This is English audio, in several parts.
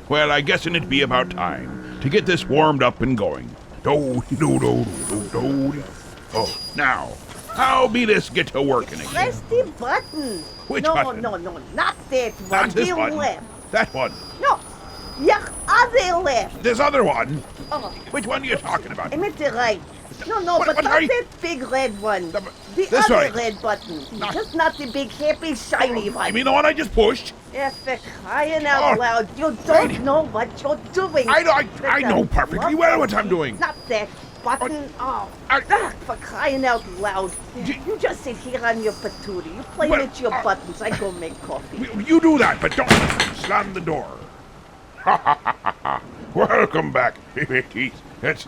Well, I guessing it'd be about time to get this warmed up and going. Do-do-do-do-do-do. Oh, now, how be this get to working again? Press the button. Which no, button? No, not that one. Not this the one. left. That one. No, your other left. This other one. Oh, Which one are you talking about? I meant the right. No, What- but what not are you- that big red one. The- The this other way. red button. Not- Just not the big, happy, shiny one. You mean the one I just pushed? Yes, for crying out Oh, loud. You Lady. don't know what you're doing. I That's know a perfectly well what I'm doing. Not that button. Oh, I- for crying out loud. You just sit here on your patootie. You play Well, with your buttons. I go make coffee. You do that, but don't slam the door. Welcome back, mateys. It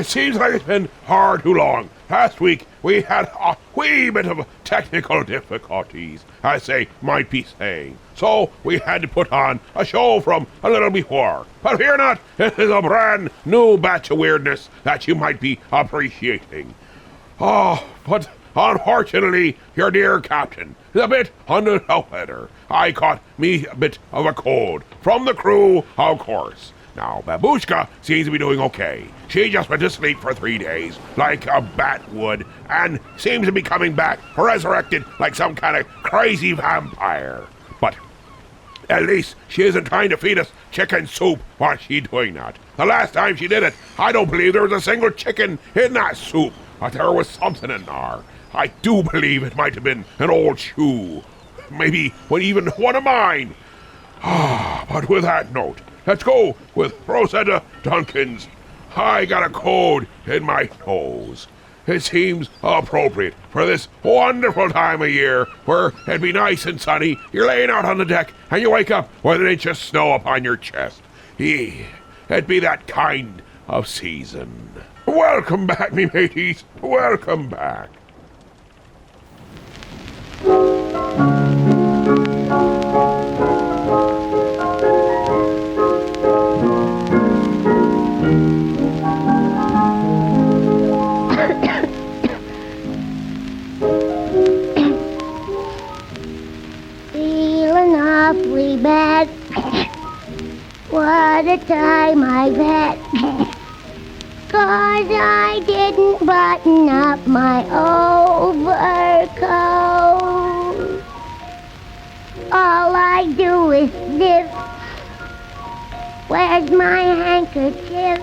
seems like it's been hard too long. Last week we had a wee bit of technical difficulties, as they might be saying. So we had to put on a show from a little before. But fear not, this is a brand new batch of weirdness that you might be appreciating. But unfortunately, your dear captain is a bit under the weather. I caught me a bit of a cold. From the crew, of course. Now, Babushka seems to be doing okay. She just went to sleep for 3 days, like a bat would, and seems to be coming back, resurrected like some kind of crazy vampire. But at least she isn't trying to feed us chicken soup while she's doing that. The last time she did it, I don't believe there was a single chicken in that soup, but there was something in there. I do believe it might have been an old shoe. Maybe even one of mine. But with that note, let's go with Rosetta Dunkins. I got a cold in my toes. It seems appropriate for this wonderful time of year where it'd be nice and sunny, you're laying out on the deck, and you wake up with an inch of snow upon your chest. It'd be that kind of season. Welcome back, me mateys. Welcome back. Feeling awfully bad. What a time I've had. 'Cause I didn't button up my overcoat. All I do is sniff. Where's my handkerchief?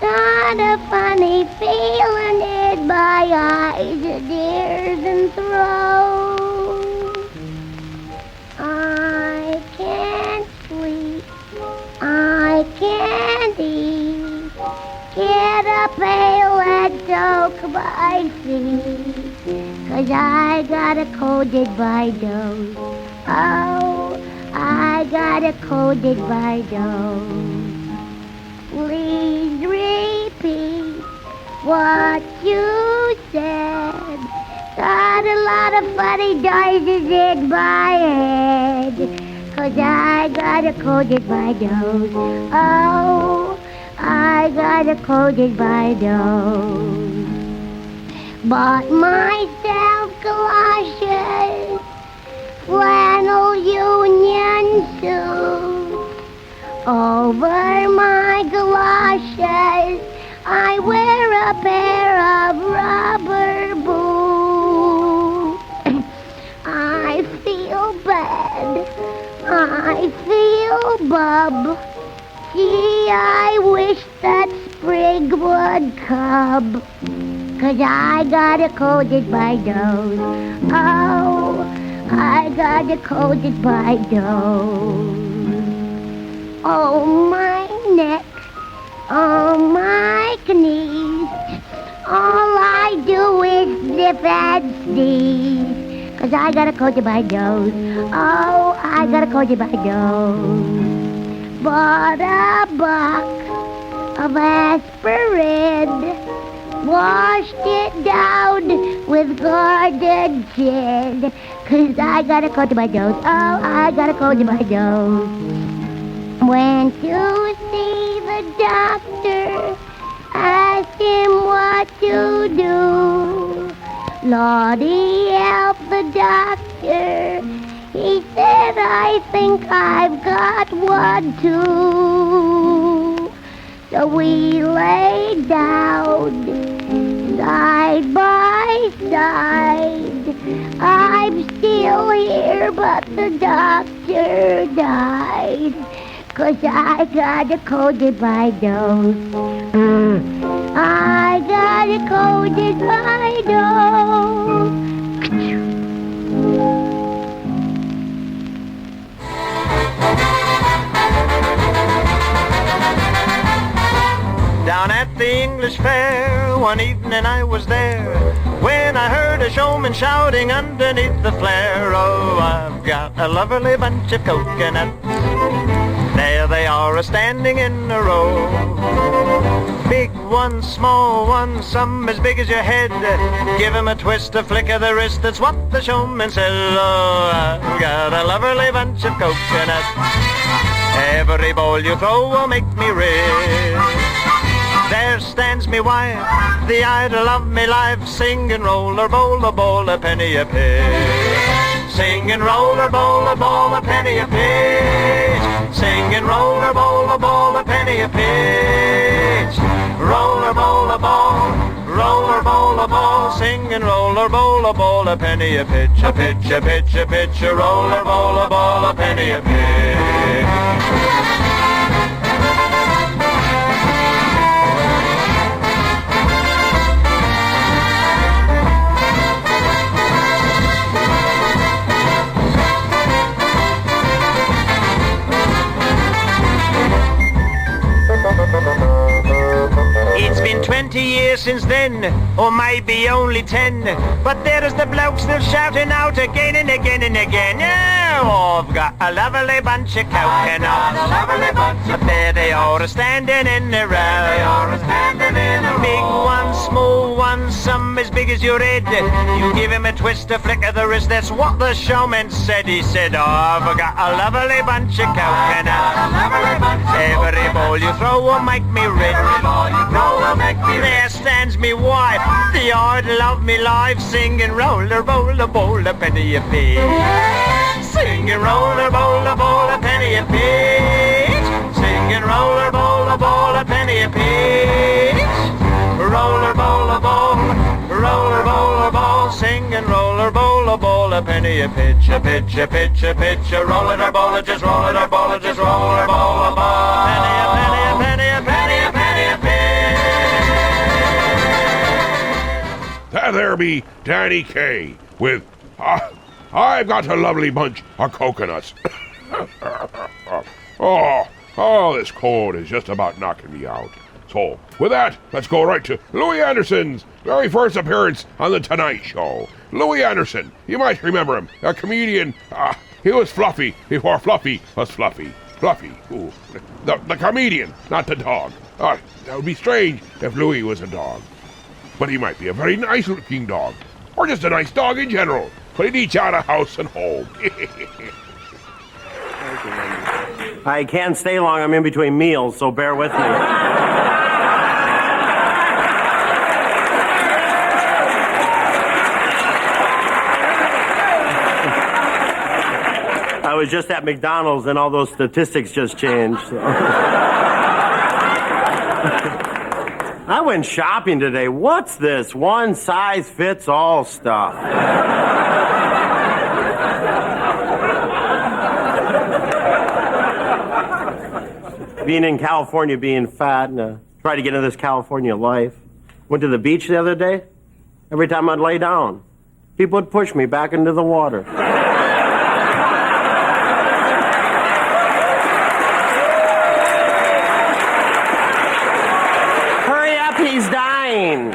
Got a funny feeling in my eyes, ears, and throat. I can't sleep. I can't eat. Get a pail and soak my feet. 'Cause I got a coated by dose. Oh, I got a coated by dose. Please repeat what you said. Got a lot of funny noises in my head. 'Cause I got a coated by dose. Oh, I got a coated by dose. Bought myself galoshes, flannel union suit. Over my galoshes, I wear a pair of rubber boots. I feel bad. I feel bub. Gee, I wish that spring would come. 'Cause I got a coated by dose. Oh, I got a coated by dose. Oh, my neck. Oh, my knees. All I do is sniff and sneeze. 'Cause I got a coated by dose. Oh, I got a coated by dose. Bought a buck of aspirin. Washed it down with garden gin. 'Cause I got a coated by dose. Oh, I got a coated by dose. Went to see the doctor. Asked him what to do. Lordy help the doctor. He said and I think I've got one too. So we lay down side by side. I'm still here, but the doctor died. 'Cause I got a cold in my nose. I got a cold in my nose. Down at the English fair, one evening I was there, when I heard a showman shouting underneath the flare, oh, I've got a lovely bunch of coconuts. There they are a-standing in a row. Big ones, small ones, some as big as your head. Give 'em a twist, a flick of the wrist, that's what the showman says. Oh, I've got a lovely bunch of coconuts. Every ball you throw will make me rich. There stands me wife, the idol of me life, singing roller, bowler, bowl, a penny a pitch. Singing roller, bowler, bowl, a penny a pitch. Singing roller, bowler, bowl, a penny a pitch. Roller, bowler, ball, roller, bowler, ball, singing roller, bowler, ball, a penny a pitch. A pitch, a pitch, a pitch, a roller, bowler, ball, a penny a pitch. It's been 20 years since then, or maybe only 10, but there's the blokes still shouting out again and again and again. Oh, I've got a lovely bunch of coconuts. There they are a-standing in a row. Big ones, small ones, some as big as your head. You give him a twist, a flick of the wrist, that's what the showman said. He said, oh, I've got a lovely bunch of coconuts. Every ball you throw will make me rich. There stands me wife, the idol of me life, singing roller, bowler, bowl, a penny a pitch. Singing roller, bowler, bowl, a penny a pitch. Singing roller, bowler, bowl, a penny a pitch. Roller, bowler, ball, roller, bowler, ball, singing roller, bowler, ball, a penny a pitch. A pitch, a pitch, a pitch, a roll it or bowl it, just roll it or bowl it, just roll it or bowl a ball. Penny, a penny, a penny, a penny, a penny, a pitch. That there be Danny Kaye with I've got a lovely bunch of coconuts. This cold is just about knocking me out. So, with that, let's go right to Louis Anderson's very first appearance on The Tonight Show. Louis Anderson, you might remember him, a comedian. He was Fluffy before Fluffy was Fluffy. Fluffy, ooh, the comedian, not the dog. That would be strange if Louis was a dog. But he might be a very nice-looking dog, or just a nice dog in general. But he'd each out of house and home. I can't stay long. I'm in between meals, so bear with me. I was just at McDonald's and all those statistics just changed. So. I went shopping today. What's this one size fits all stuff? Being in California, being fat, and try to get into this California life. Went to the beach the other day. Every time I'd lay down, people would push me back into the water. Hurry up, he's dying.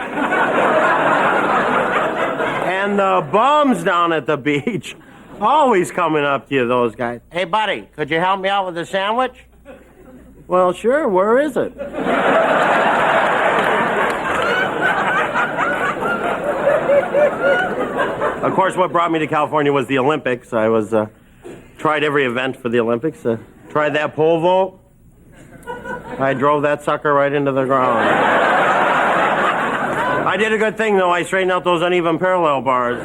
And the bums down at the beach, always coming up to you, those guys. Hey, buddy, could you help me out with a sandwich? Well, sure, where is it? Of course, what brought me to California was the Olympics. I was tried every event for the Olympics. Tried that pole vault. I drove that sucker right into the ground. I did a good thing, though. I straightened out those uneven parallel bars.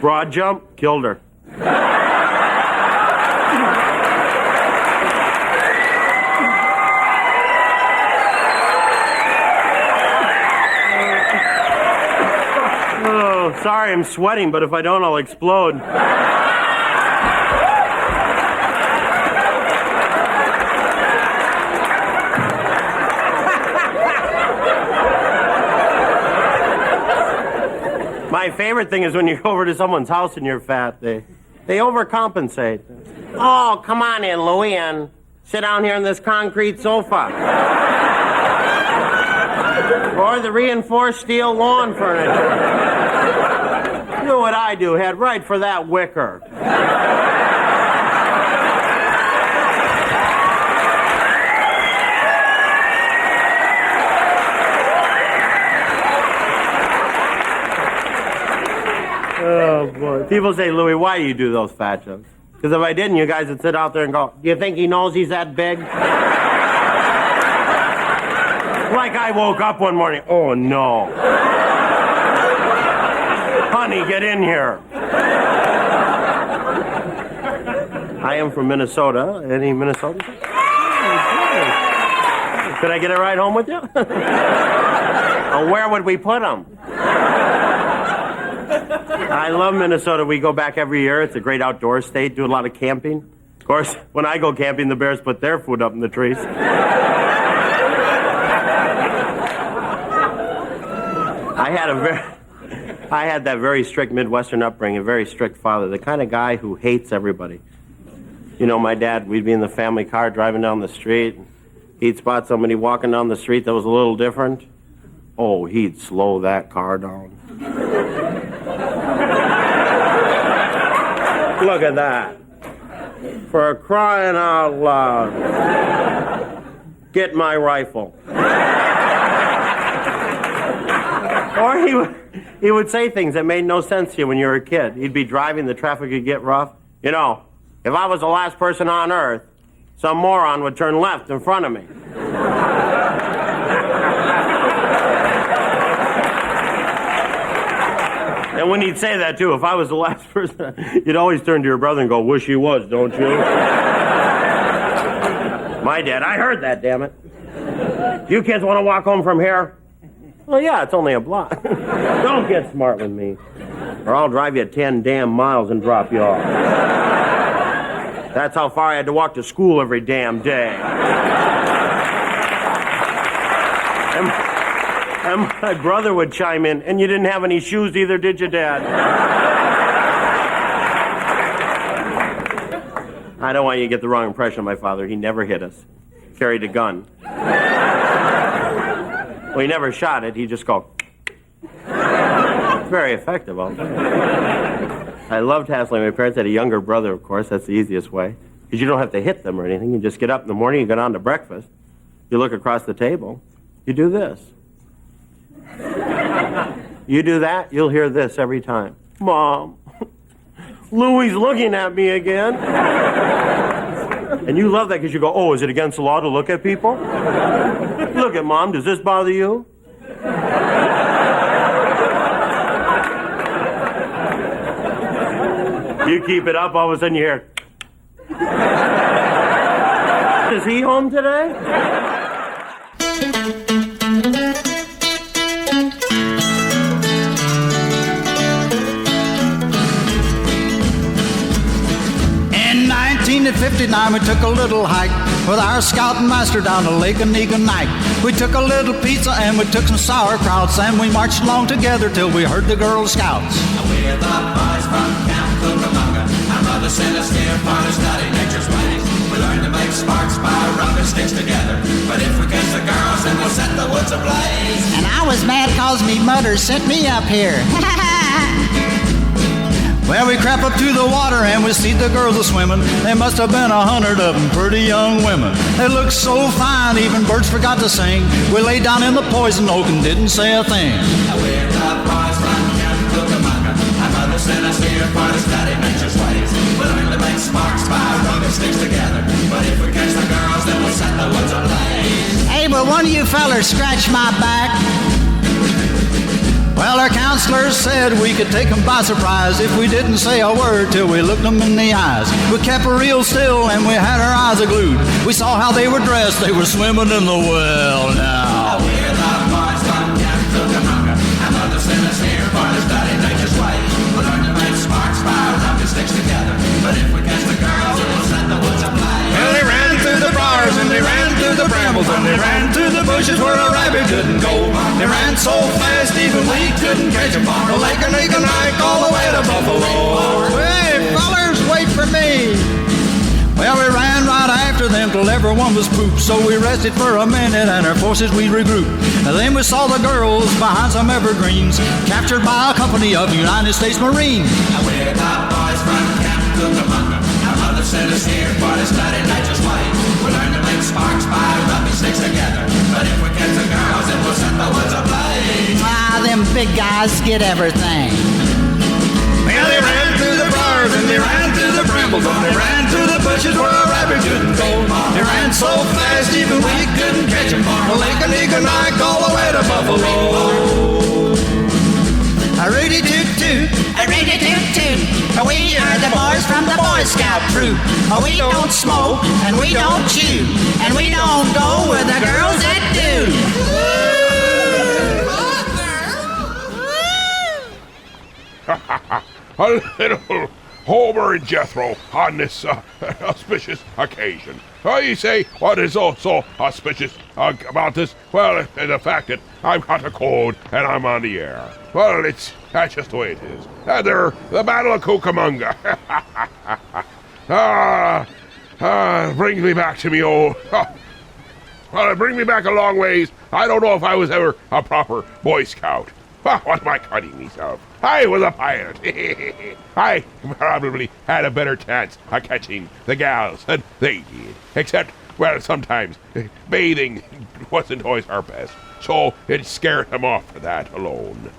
Broad jump, killed her. Oh, sorry, I'm sweating, but if I don't, I'll explode. My favorite thing is when you go over to someone's house and you're fat, they overcompensate. Oh, come on in, Louie, and sit down here on this concrete sofa. Or the reinforced steel lawn furniture. You know what I do? Head right for that wicker. Oh, boy. People say, Louie, why do you do those fat jokes? Because if I didn't, you guys would sit out there and go, do you think he knows he's that big? Like I woke up one morning, oh, no. Honey, get in here. I am from Minnesota. Any Minnesotans? Could I get a ride home with you? Oh, where would we put them? I love Minnesota. We go back every year. It's a great outdoor state. Do a lot of camping. Of course, when I go camping, the bears put their food up in the trees. I had that very strict Midwestern upbringing, a very strict father, the kind of guy who hates everybody. You know, my dad, we'd be in the family car driving down the street. He'd spot somebody walking down the street that was a little different. Oh, he'd slow that car down. Look at that. For crying out loud. Get my rifle. Or he would say things that made no sense to you when you were a kid. He'd be driving, the traffic would get rough. You know, if I was the last person on Earth, some moron would turn left in front of me. And when he'd say that, too, if I was the last person, you'd always turn to your brother and go, wish he was, don't you? My dad, I heard that, damn it. You kids want to walk home from here? Well, yeah, it's only a block. Don't get smart with me, or I'll drive you 10 damn miles and drop you off. That's how far I had to walk to school every damn day. And my brother would chime in, and you didn't have any shoes either, did you, Dad? I don't want you to get the wrong impression of my father. He never hit us. Carried a gun. Well, he never shot it. He just go. Very effective, all I loved hassling my parents. I had a younger brother, of course. That's the easiest way. Because you don't have to hit them or anything. You just get up in the morning, you go down to breakfast. You look across the table. You do this. You do that, you'll hear this every time. Mom, Louie's looking at me again. And you love that because you go, oh, is it against the law to look at people? Look at Mom, does this bother you? You keep it up, all of a sudden you hear, is he home today? In 1959, we took a little hike with our scouting master down to Lake Onigonike. We took a little pizza and we took some sauerkrauts, and we marched along together till we heard the Girl Scouts. We're the boys from Camp Cucamonga. Our mother sent us here for to study nature's ways. We learned to make sparks by rubbing sticks together. But if we catch the girls, then we'll set the woods ablaze. And I was mad cause me mother sent me up here. Well, we crept up to the water and we see the girls a swimming. They must have been 100 of them, pretty young women. They looked so fine, even birds forgot to sing. We lay down in the poison oak and didn't say a thing. We're the boys from Camp Cucamonga. Our mother sent us here for to study nature's ways. We learned to make sparks by rubbing sticks together. But if we catch the girls, then we'll set the woods ablaze. Hey, but one of you fellers scratched my back. Well, our counselors said we could take them by surprise if we didn't say a word till we looked them in the eyes. We kept real still and we had our eyes glued. We saw how they were dressed, they were swimming in the well now. We're the boys from Camp Cucamonga. Our mother sent us here for to study nature's way. We'll learn to make sparks by rubbing sticks together. But if we catch the girls, we'll set the woods ablaze. Well, they ran through the briars and they ran through the brambles and they ran through the bushes where a rabbit couldn't go. They ran so fast even we couldn't catch them. From Lake and Ike all the way to Buffalo. Hey, fellers, wait for me. Well, we ran right after them till everyone was pooped. So we rested for a minute and our forces we regrouped. And then we saw the girls behind some evergreens, captured by a company of United States Marines. We're the boys from Camp Cucamonga. Our mother sent us here for to study nature's way. We'll learn to make sparks by rubbing sticks together. But if we catch the girls, then we'll set the woods ablaze. Ah, them big guys get everything. Well, they ran through the briars and they ran through the brambles and they ran through the bushes where a rabbit couldn't go. They ran so fast even we couldn't catch them. From Lake and Ike all the way to Buffalo. A Rudy toot toot, A ready toot toot. We are the boys from the Boy Scout troop. We don't smoke and we don't chew. And we don't go with the girls that do. A little Homer and Jethro on this auspicious occasion. You say, what is so auspicious about this? Well, the fact that I've got a cold and I'm on the air. Well, that's just the way it is. The Battle of Cucamonga. Brings me back to me old. Well, it brings me back a long ways. I don't know if I was ever a proper Boy Scout. What am I kidding myself? I was a pilot. I probably had a better chance of catching the gals than they did. Except, well, sometimes bathing wasn't always our best, so it scared them off for that alone.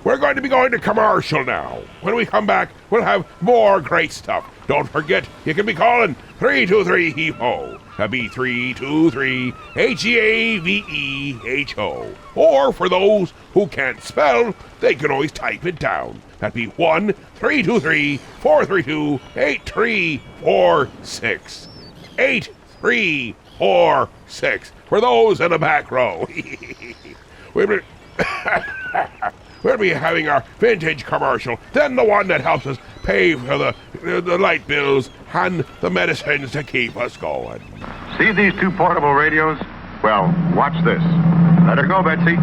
We're going to be going to commercial now. When we come back, we'll have more great stuff. Don't forget, you can be calling 323-HEAVO. That'd be 323-HEAVEHO. Or for those who can't spell, they can always type it down. That'd be 1-323-432-8346. 8346 for those in the back row. We'll be having our vintage commercial, then the one that helps us pay for the light bills and the medicines to keep us going. See these two portable radios? Well, watch this. Let her go, Betsy.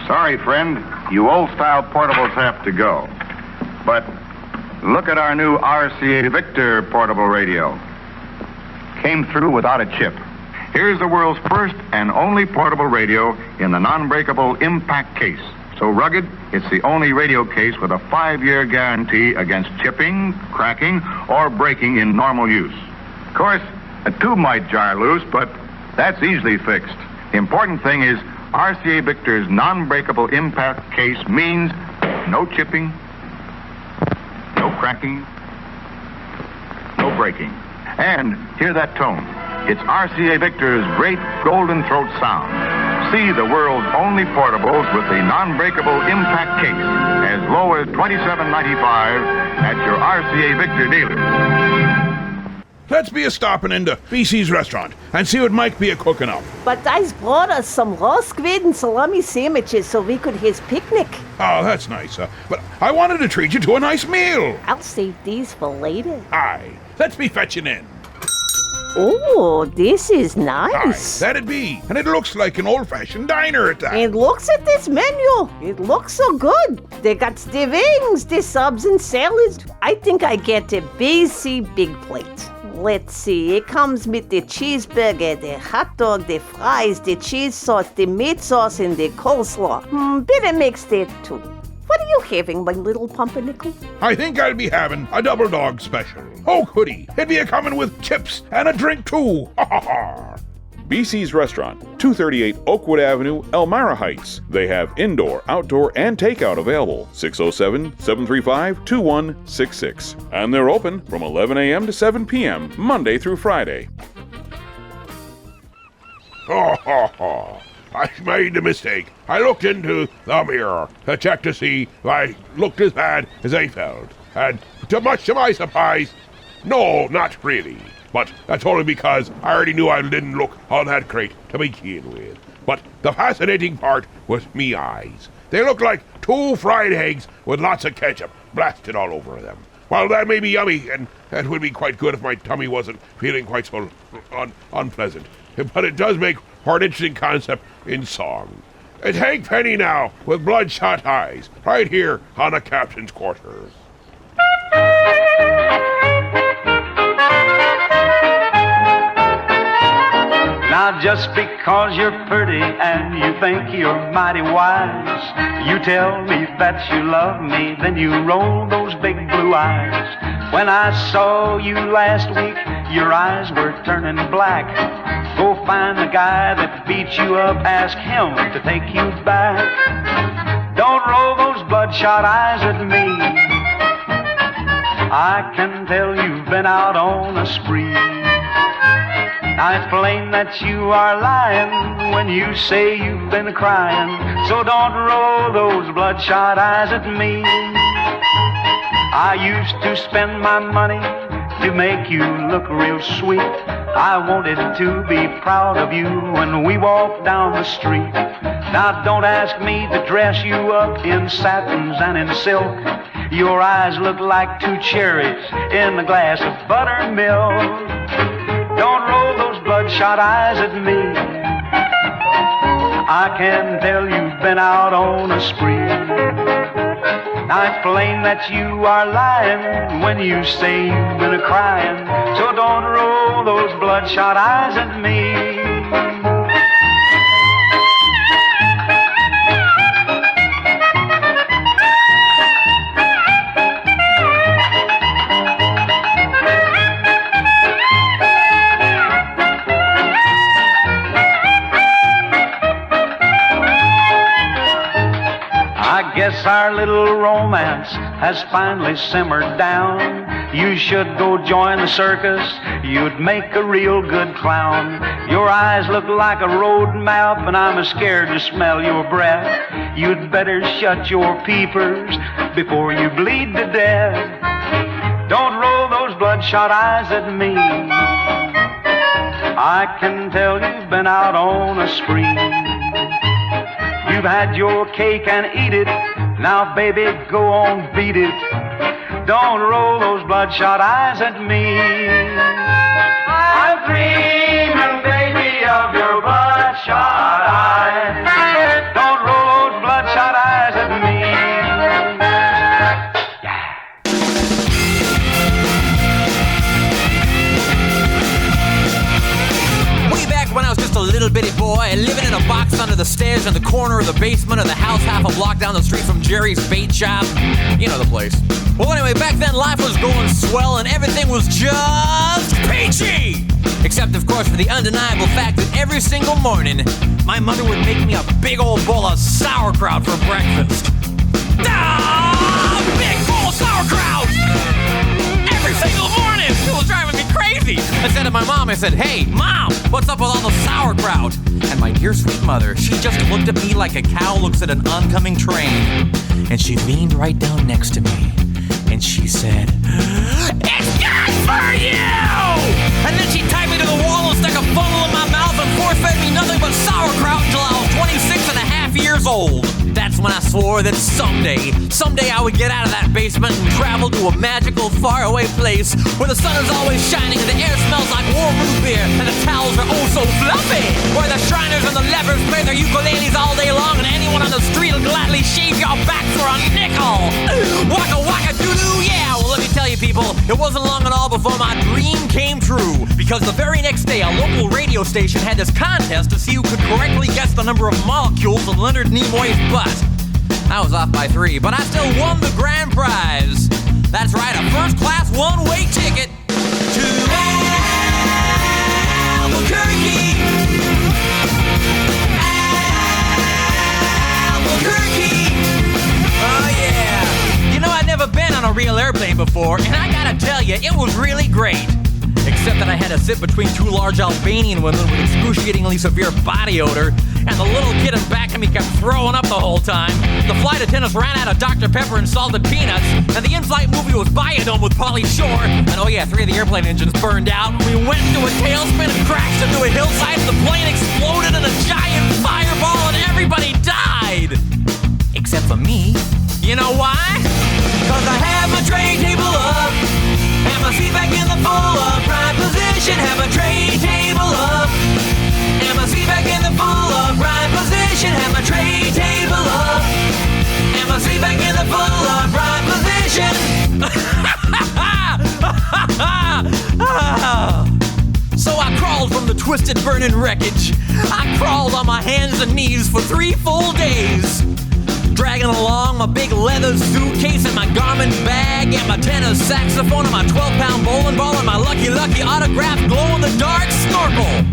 Sorry, friend, you old-style portables have to go. But look at our new RCA Victor portable radio. Came through without a chip. Here's the world's first and only portable radio in the non-breakable impact case. So rugged, it's the only radio case with a 5-year guarantee against chipping, cracking, or breaking in normal use. Of course, a tube might jar loose, but that's easily fixed. The important thing is RCA Victor's non-breakable impact case means no chipping, no cracking, no breaking. And hear that tone. It's RCA Victor's great golden throat sound. See the world's only portables with the non-breakable impact case as low as $27.95 at your RCA Victor dealer. Let's be a stopping into BC's restaurant and see what Mike be a cooking up. But I's brought us some raw squid and salami sandwiches so we could his picnic. Oh, that's nice. But I wanted to treat you to a nice meal. I'll save these for later. Aye, let's be fetching in. Oh, this is nice. Aye, that'd be. And it looks like an old-fashioned diner at that. And looks at this menu. It looks so good. They got the wings, the subs and salads. I think I get a BC big plate. Let's see, it comes with the cheeseburger, the hot dog, the fries, the cheese sauce, the meat sauce, and the coleslaw. Better mix that too. What are you having, my little pumpernickel? I think I'll be having a double dog special. Oh, goody. It'd be a coming with chips and a drink too. Ha ha ha. BC's Restaurant, 238 Oakwood Avenue, Elmira Heights. They have indoor, outdoor, and takeout available. 607-735-2166. And they're open from 11 a.m. to 7 p.m. Monday through Friday. Ha ha ha. I made a mistake. I looked into the mirror to check to see if I looked as bad as I felt. And much to my surprise, no, not really. But that's only because I already knew I didn't look all that great to begin with. But the fascinating part was me eyes. They looked like 2 fried eggs with lots of ketchup blasted all over them. Well, that may be yummy, and that would be quite good if my tummy wasn't feeling quite so unpleasant. But it does make for an interesting concept in song. It's Hank Penny now, with bloodshot eyes, right here on the captain's quarters. Now just because you're pretty and you think you're mighty wise, you tell me that you love me, then you roll those big blue eyes. When I saw you last week, your eyes were turning black. Go find the guy that beat you up, ask him to take you back. Don't roll those bloodshot eyes at me. I can tell you've been out on a spree. Now it's plain that you are lying when you say you've been crying. So don't roll those bloodshot eyes at me. I used to spend my money to make you look real sweet. I wanted to be proud of you when we walked down the street. Now don't ask me to dress you up in satins and in silk. Your eyes look like 2 cherries in a glass of buttermilk. Don't roll those bloodshot eyes at me. I can tell you've been out on a spree. Now it's plain that you are lying when you say you've been a-crying. So don't roll those bloodshot eyes at me. I guess our little romance has finally simmered down. You should go join the circus, you'd make a real good clown. Your eyes look like a road map and I'm scared to smell your breath. You'd better shut your peepers before you bleed to death. Don't roll those bloodshot eyes at me. I can tell you've been out on a spree. You've had your cake and eat it. Now, baby, go on, beat it. Don't roll those bloodshot eyes at me. I'm dreaming, baby, of your bloodshot eyes. Don't roll those bloodshot eyes at me. When I was just a little bitty boy, living in a box under the stairs in the corner of the basement of the house half a block down the street from Jerry's bait shop. You know the place. Well, anyway, back then life was going swell and everything was just peachy! Except, of course, for the undeniable fact that every single morning, my mother would make me a big old bowl of sauerkraut for breakfast. Big bowl of sauerkraut! Every single morning! It was driving me crazy! I said to my mom, I said, "Hey, Mom, what's up with all the sauerkraut?" And my dear sweet mother, she just looked at me like a cow looks at an oncoming train. And she leaned right down next to me. And she said, "It's good for you!" And then she tied me to the wall and stuck a funnel in my mouth and force-fed me nothing but sauerkraut until I was 26 and a half years old. That's when I swore that someday I would get out of that basement and travel to a magical, faraway place where the sun is always shining and the air smells like warm root beer and the towels are oh so fluffy. Where the Shriners and the Levers play their ukuleles all day long and anyone on the street will gladly shave your back for a nickel. Waka waka doo-doo, yeah! Well, let me tell you people, it wasn't long at all before my dream came true. Because the very next day, a local radio station had this contest to see who could correctly guess the number of molecules in Leonard Nimoy's butt. I was off by 3, but I still won the grand prize. That's right, a first-class one-way ticket to Albuquerque. Albuquerque. Oh, yeah. You know, I'd never been on a real airplane before, and I gotta tell you, it was really great. Except that I had to sit between 2 large Albanian women with excruciatingly severe body odor, and the little kid in back of me kept throwing up the whole time. The flight attendants ran out of Dr. Pepper and salted peanuts, and the in-flight movie was Biodome with Pauly Shore. And oh yeah, 3 of the airplane engines burned out. We went into a tailspin and crashed into a hillside, and the plane exploded in a giant fireball, and everybody died. Except for me. You know why? Cause I have my tray table up, and my seat back in the full upright position. Have my tray table up, and my seat back in the full upright position. Have my tray table up, and my seat back in the full upright position. So I crawled from the twisted burning wreckage. I crawled on my hands and knees for 3 full days, dragging along my big leather suitcase and my garment bag and my tenor saxophone and my 12-pound bowling ball and my Lucky autographed glow-in-the-dark snorkel.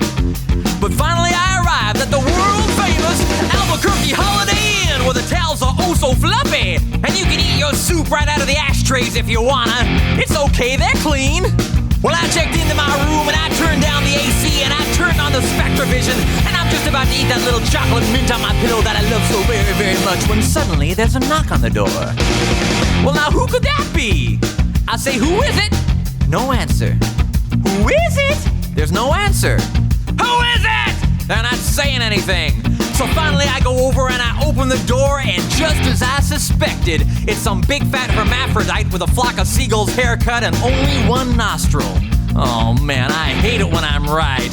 But finally I arrived at the world-famous Albuquerque Holiday Inn, where the towels are oh so fluffy, and you can eat your soup right out of the ashtrays if you wanna. It's okay, they're clean. Well, I checked into my room and I turned down the AC and I turned on the Spectravision, and I'm just about to eat that little chocolate mint on my pillow that I love so very, very much, when suddenly there's a knock on the door. Well, now who could that be? I say, who is it? No answer. Who is it? There's no answer. Who is it? They're not saying anything. So finally I go over and I open the door, and just as I suspected, it's some big fat hermaphrodite with a flock of seagulls haircut and only one nostril. Oh man, I hate it when I'm right.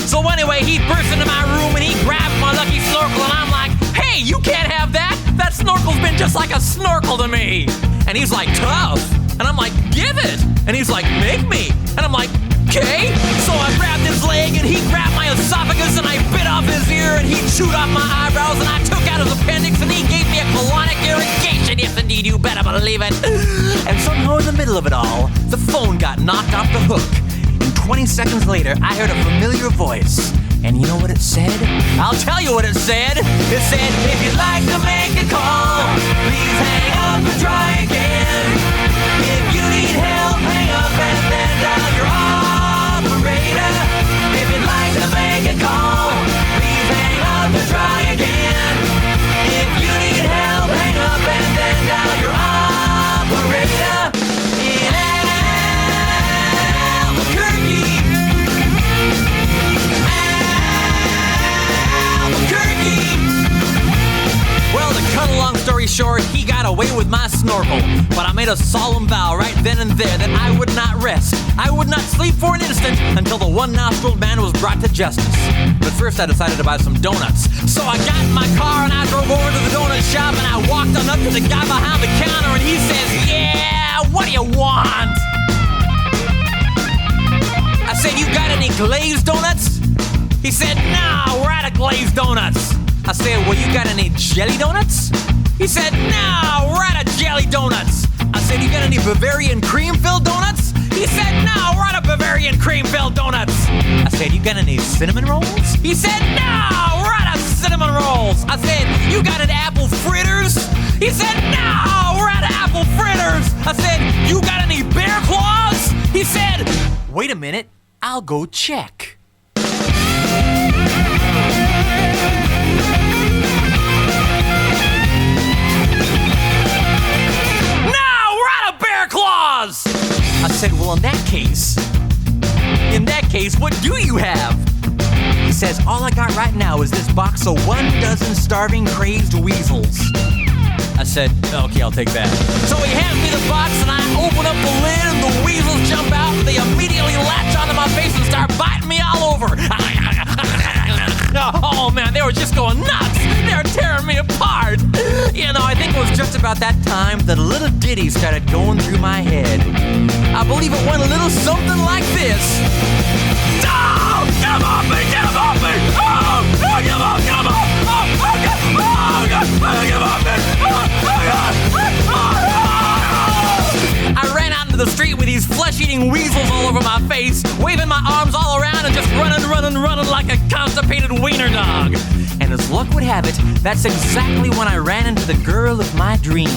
So anyway, he burst into my room and he grabbed my lucky snorkel, and I'm like, hey, you can't have that! That snorkel's been just like a snorkel to me! And he's like, tough! And I'm like, give it! And he's like, make me! And I'm like, okay. So I grabbed his leg and he grabbed my esophagus, and I bit off his ear and he chewed off my eyebrows, and I took out his appendix and he gave me a colonic irrigation. Yes indeed, you better believe it. And somehow in the middle of it all, the phone got knocked off the hook. And 20 seconds later, I heard a familiar voice. And you know what it said? I'll tell you what it said. It said, if you'd like to make a call, please hang up and try again. If you need help, hang up and then dial your operator. If you'd like to make a call, please hang up and try again. If you need help, hang up and then dial your operator. In Albuquerque. Well, to cut a long story short, he got away with my snorkel, but I made a solemn vow right then and there that I would not rest. I would not sleep for an instant until the one-nostriled man was brought to justice. But first I decided to buy some donuts. So I got in my car and I drove over to the donut shop, and I walked on up to the guy behind the counter, and he says, yeah, what do you want? I said, you got any glazed donuts? He said, no, we're out of glazed donuts. I said, well, you got any jelly donuts? He said, no, we're out of jelly donuts. I said, you got any Bavarian cream-filled donuts? He said, no, we're out of Bavarian cream-filled donuts. I said, you got any cinnamon rolls? He said, no, we're out of cinnamon rolls. I said, you got any apple fritters? He said, no, we're out of apple fritters. I said, you got any bear claws? He said, wait a minute, I'll go check. Claws! I said, well, in that case, what do you have? He says, all I got right now is this box of 12 starving, crazed weasels. I said, okay, I'll take that. So he hands me the box, and I open up the lid, and the weasels jump out, and they immediately latch onto my face and start biting me all over. Oh man, they were just going nuts. They were tearing me apart. You know, I think it was just about that time that a little ditty started going through my head. I believe it went a little something like this. Oh, get him off me! Get him off me! Oh, get him off! Get him off! Oh, God! Oh, God! Get him off me! Oh, God! I ran out into the street with these flesh-eating weasels all over my face, waving my arms all around and just running like a constipated wiener dog. And as luck would have it, that's exactly when I ran into the girl of my dreams.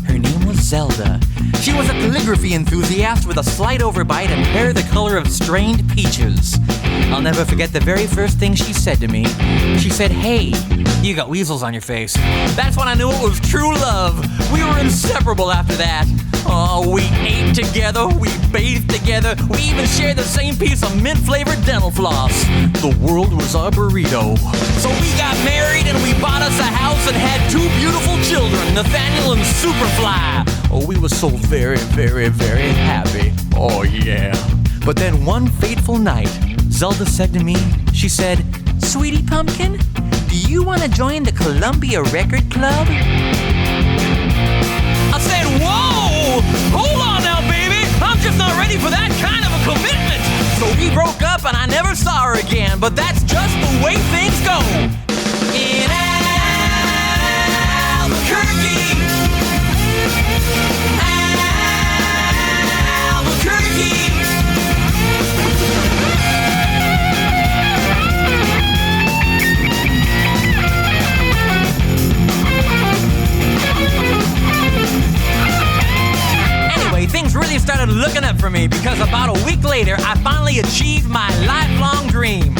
Her name was Zelda. She was a calligraphy enthusiast with a slight overbite and hair the color of strained peaches. I'll never forget the very first thing she said to me. She said, "Hey, you got weasels on your face." That's when I knew it was true love. We were inseparable after that. Oh, we ate together, we bathed together, we even shared the same piece of mint-flavored dental floss. The world was our burrito. So we got married and we bought us a house and had 2 beautiful children, Nathaniel and Superfly. Oh, we were so very, very, very happy. Oh, yeah. But then one fateful night, Zelda said to me, she said, "Sweetie Pumpkin, do you want to join the Columbia Record Club?" I said, "Whoa! Hold on now, baby! I'm just not ready for that kind of a commitment!" So we broke up and I never saw her again, but that's just the way things go. In Albuquerque, things really started looking up for me because about a week later, I finally achieved my lifelong dream.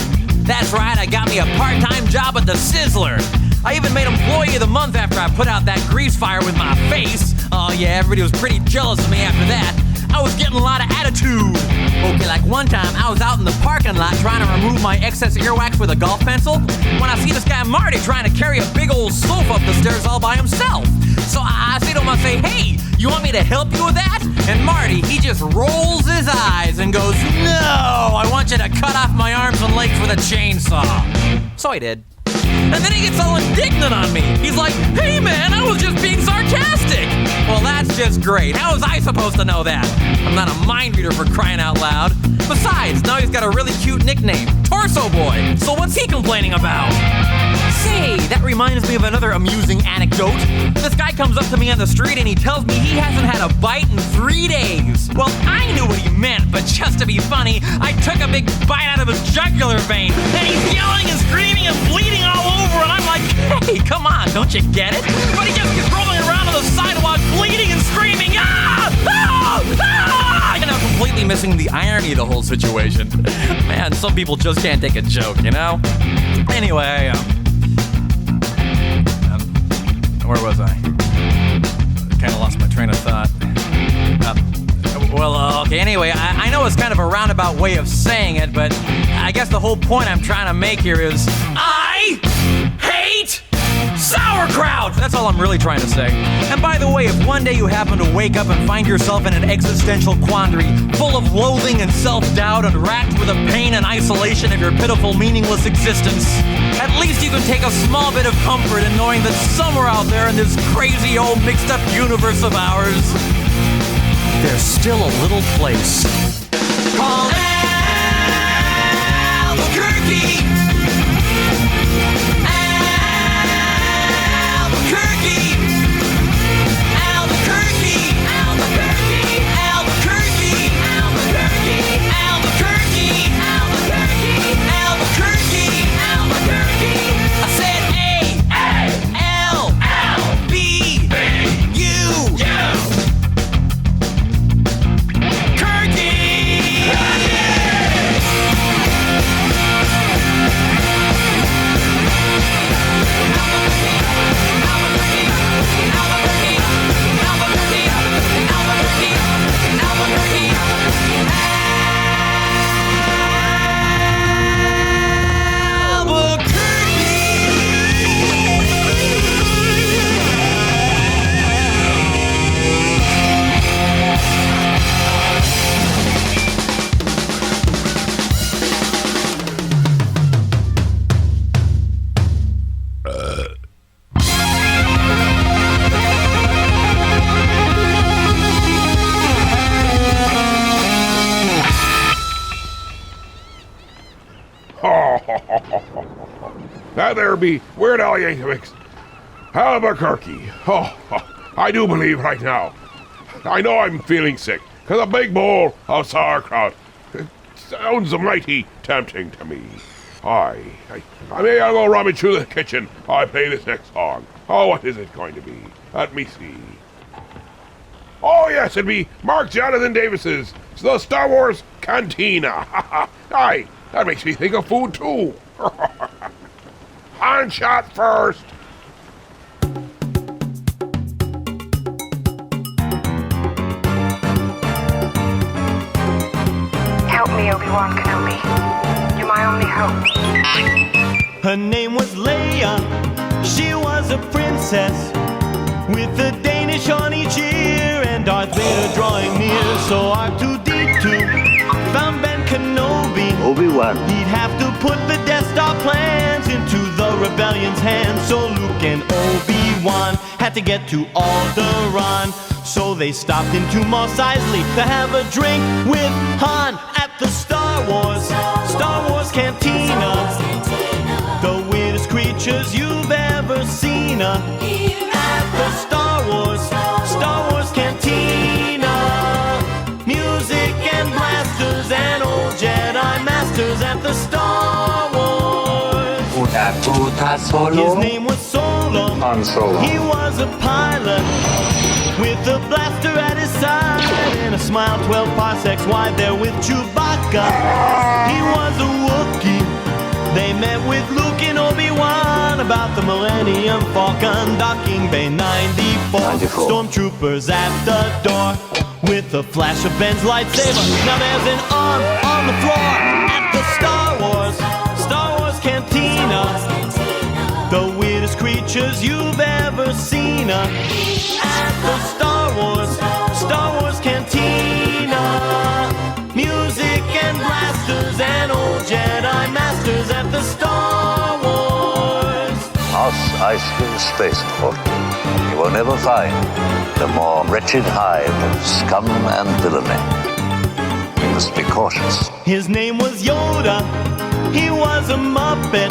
That's right, I got me a part-time job at the Sizzler. I even made Employee of the Month after I put out that grease fire with my face. Oh yeah, everybody was pretty jealous of me after that. I was getting a lot of attitude. Okay, like one time, I was out in the parking lot trying to remove my excess earwax with a golf pencil when I see this guy Marty trying to carry a big old sofa up the stairs all by himself. So I say to him, I say, "Hey, you want me to help you with that?" And Marty, he just rolls his eyes and goes, "No, I want you to cut off my arms and legs with a chainsaw." So I did. And then he gets all indignant on me. He's like, "Hey man, I was just being sarcastic." Well, that's just great. How was I supposed to know that? I'm not a mind reader for crying out loud. Besides, now he's got a really cute nickname, Torso Boy. So what's he complaining about? Say, that reminds me of another amusing anecdote. This guy comes up to me on the street and he tells me he hasn't had a bite in 3 days. Well, I knew what he meant, but just to be funny, I took a big bite out of his jugular vein. And he's yelling and screaming and bleeding all over, and I'm like, "Hey, come on, don't you get it?" But he just keeps rolling around on the sidewalk, bleeding and screaming, "Ah! Ah! Ah!" You know, completely missing the irony of the whole situation. Man, some people just can't take a joke, you know? Anyway, where was I? Kind of lost my train of thought. Okay, anyway, I know it's kind of a roundabout way of saying it, but I guess the whole point I'm trying to make here is I hate sauerkraut! That's all I'm really trying to say. And by the way, if one day you happen to wake up and find yourself in an existential quandary, full of loathing and self-doubt and racked with the pain and isolation of your pitiful, meaningless existence, at least you can take a small bit of comfort in knowing that somewhere out there in this crazy old mixed-up universe of ours, there's still a little place called Albuquerque. That there be Weird Al Yankovic's Albuquerque. Oh, I do believe right now. I know I'm feeling sick, because a big bowl of sauerkraut sounds mighty tempting to me. I may I'll go rummage through the kitchen while I play this next song. Oh, what is it going to be? Let me see. Oh, yes, it'd be Mark Jonathan Davis's The Star Wars Cantina. Aye, that makes me think of food, too. Hand shot first. Help me, Obi-Wan Kenobi. You're my only hope. Her name was Leia. She was a princess with a Danish on each ear and Darth Vader drawing near. So R2-D2 found Ben Kenobi. Obi-Wan. He'd have to put the Death Star plans into the rebellion's hands. So Luke and Obi-Wan had to get to Alderaan. So they stopped into Mos Eisley to have a drink with Han at the Star Wars Cantina. The weirdest creatures you've ever seen at the Star Wars Cantina. Music and blasters and old Jedi masters at the Star Wars. His name was Solo. Han Solo. He was a pilot with a blaster at his side and a smile 12 parsecs wide there with Chewbacca. He was a Wookiee. They met with Luke and Obi-Wan about the Millennium Falcon docking bay 94. Stormtroopers at the door with a flash of Ben's lightsaber. Now there's an arm on the floor at the Star Wars Cantina. The weirdest creatures you've ever seen at the Star Wars Cantina. Music and blasters and old Jedi masters at the Star Wars. Mos Eisley Spaceport. You will never find the more wretched hive of scum and villainy. You must be cautious. His name was Yoda. He was a Muppet.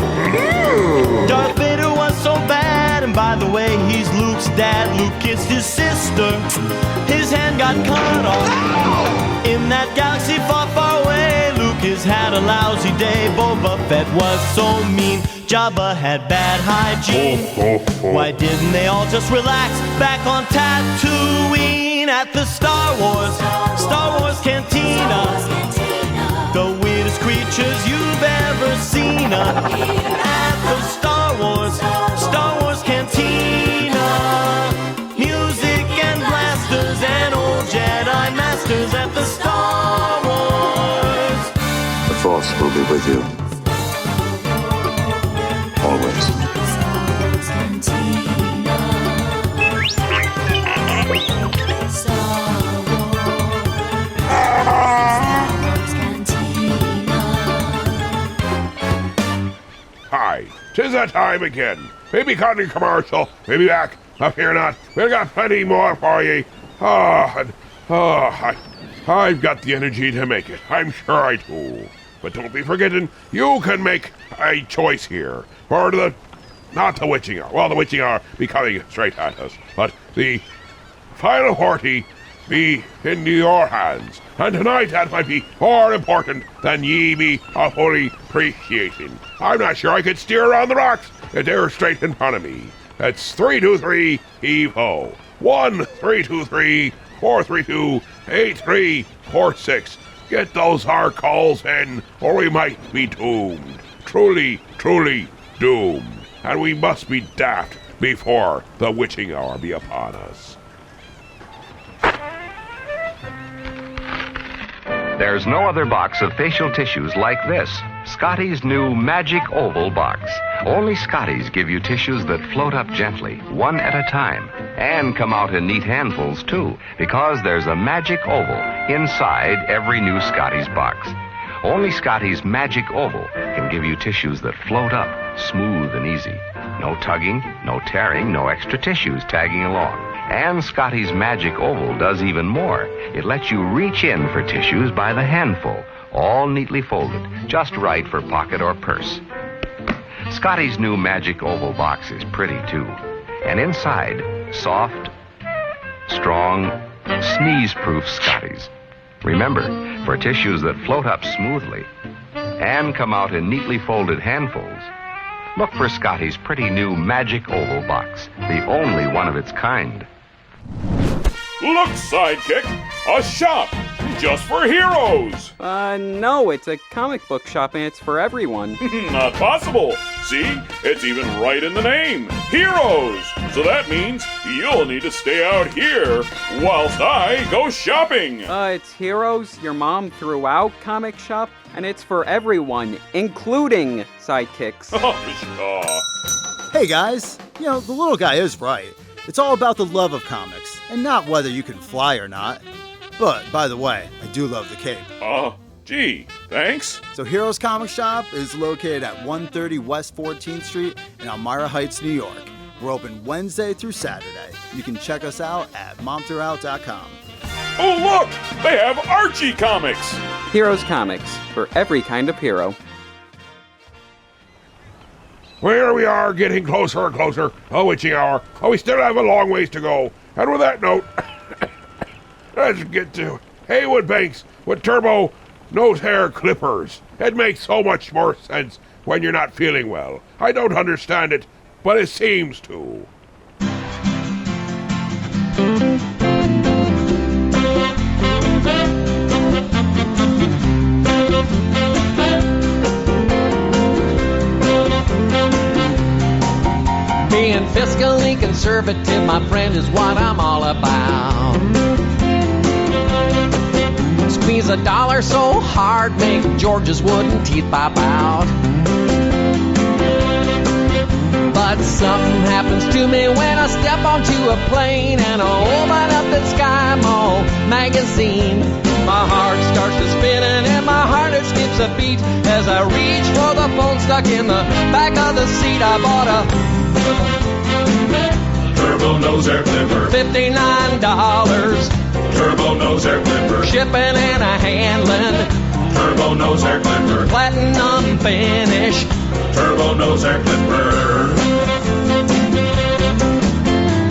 Darth Vader was so bad, and by the way, he's Luke's dad. Luke kissed his sister. His hand got cut off in that galaxy far, far away. Lucas had a lousy day. Boba Fett was so mean. Jabba had bad hygiene. Why didn't they all just relax back on Tatooine at the Star Wars Cantina? The weirdest creatures you've ever seen at the Star Wars Cantina. Music and blasters and old Jedi masters at the Star Wars. The Force will be with you. Always. Hi, 'tis that time again. Maybe cutting commercial, maybe back. Up here not. We've got plenty more for ye. I've got the energy to make it. I'm sure I do. But don't be forgetting, you can make a choice here. For not the witching hour. Well, the witching hour be coming straight at us. But the final party be in your hands. And tonight that might be more important than ye be fully appreciating. I'm not sure I could steer around the rocks if they were straight in front of me. That's 323-HEAVE-HO. 1-323-432-8346. Get those hard calls in, or we might be doomed. Truly, truly doomed. And we must be daft before the witching hour be upon us. There's no other box of facial tissues like this. Scotty's new Magic Oval box. Only Scotty's give you tissues that float up gently, one at a time, and come out in neat handfuls, too, because there's a Magic Oval inside every new Scotty's box. Only Scotty's Magic Oval can give you tissues that float up, smooth and easy. No tugging, no tearing, no extra tissues tagging along. And Scotty's Magic Oval does even more. It lets you reach in for tissues by the handful, all neatly folded, just right for pocket or purse. Scotty's new Magic Oval box is pretty, too. And inside, soft, strong, sneeze-proof Scotty's. Remember, for tissues that float up smoothly and come out in neatly folded handfuls, look for Scotty's pretty new Magic Oval box, the only one of its kind. Look, Sidekick, a shop just for heroes. No, it's a comic book shop and it's for everyone. Not possible. See, it's even right in the name. Heroes. So that means you'll need to stay out here whilst I go shopping. It's Heroes, your mom threw out comic shop, and it's for everyone, including sidekicks. Hey guys, you know, the little guy is right. It's all about the love of comics, and not whether you can fly or not. But, by the way, I do love the cape. Gee, thanks. So Heroes Comic Shop is located at 130 West 14th Street in Elmira Heights, New York. We're open Wednesday through Saturday. You can check us out at momthroughout.com. Oh, look! They have Archie comics! Heroes Comics, for every kind of hero. Here we are, getting closer and closer. A witching hour. We still have a long ways to go. And with that note, let's get to Haywood Banks with Turbo Nose Hair Clippers. It makes so much more sense when you're not feeling well. I don't understand it, but it seems to. Being fiscally conservative, my friend, is what I'm all about. Squeeze a dollar so hard, make George's wooden teeth pop out. But something happens to me when I step onto a plane and I open up that Sky Mall magazine. My heart starts to spin and my heart it skips a beat as I reach for the phone stuck in the back of the seat. I bought a Turbo Nose Air Clipper. $59. Turbo Nose Air Clipper. Shipping and a handling. Turbo Nose Air Clipper. Platinum finish. Turbo Nose Air Clipper.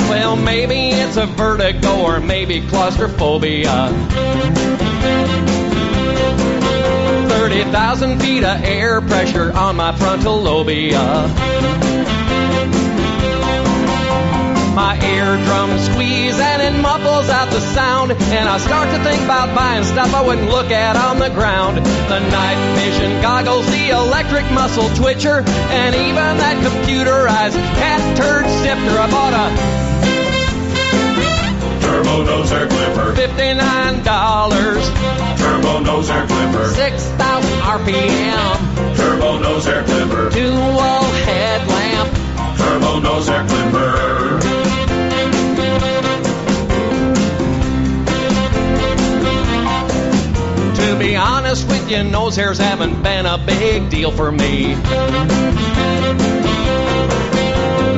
Well, maybe it's a vertigo or maybe claustrophobia. 30,000 feet of air pressure on my frontal lobia. My eardrums squeeze and it muffles out the sound. And I start to think about buying stuff I wouldn't look at on the ground. The night vision goggles, the electric muscle twitcher, and even that computerized cat turd sifter. I bought a Turbo Nose Air Clipper. $59. Turbo Nose Air Clipper. 6,000 RPM. Turbo Nose Air Clipper. Dual headlamp. Turbo Nose Air Clipper. To be honest with you, nose hairs haven't been a big deal for me.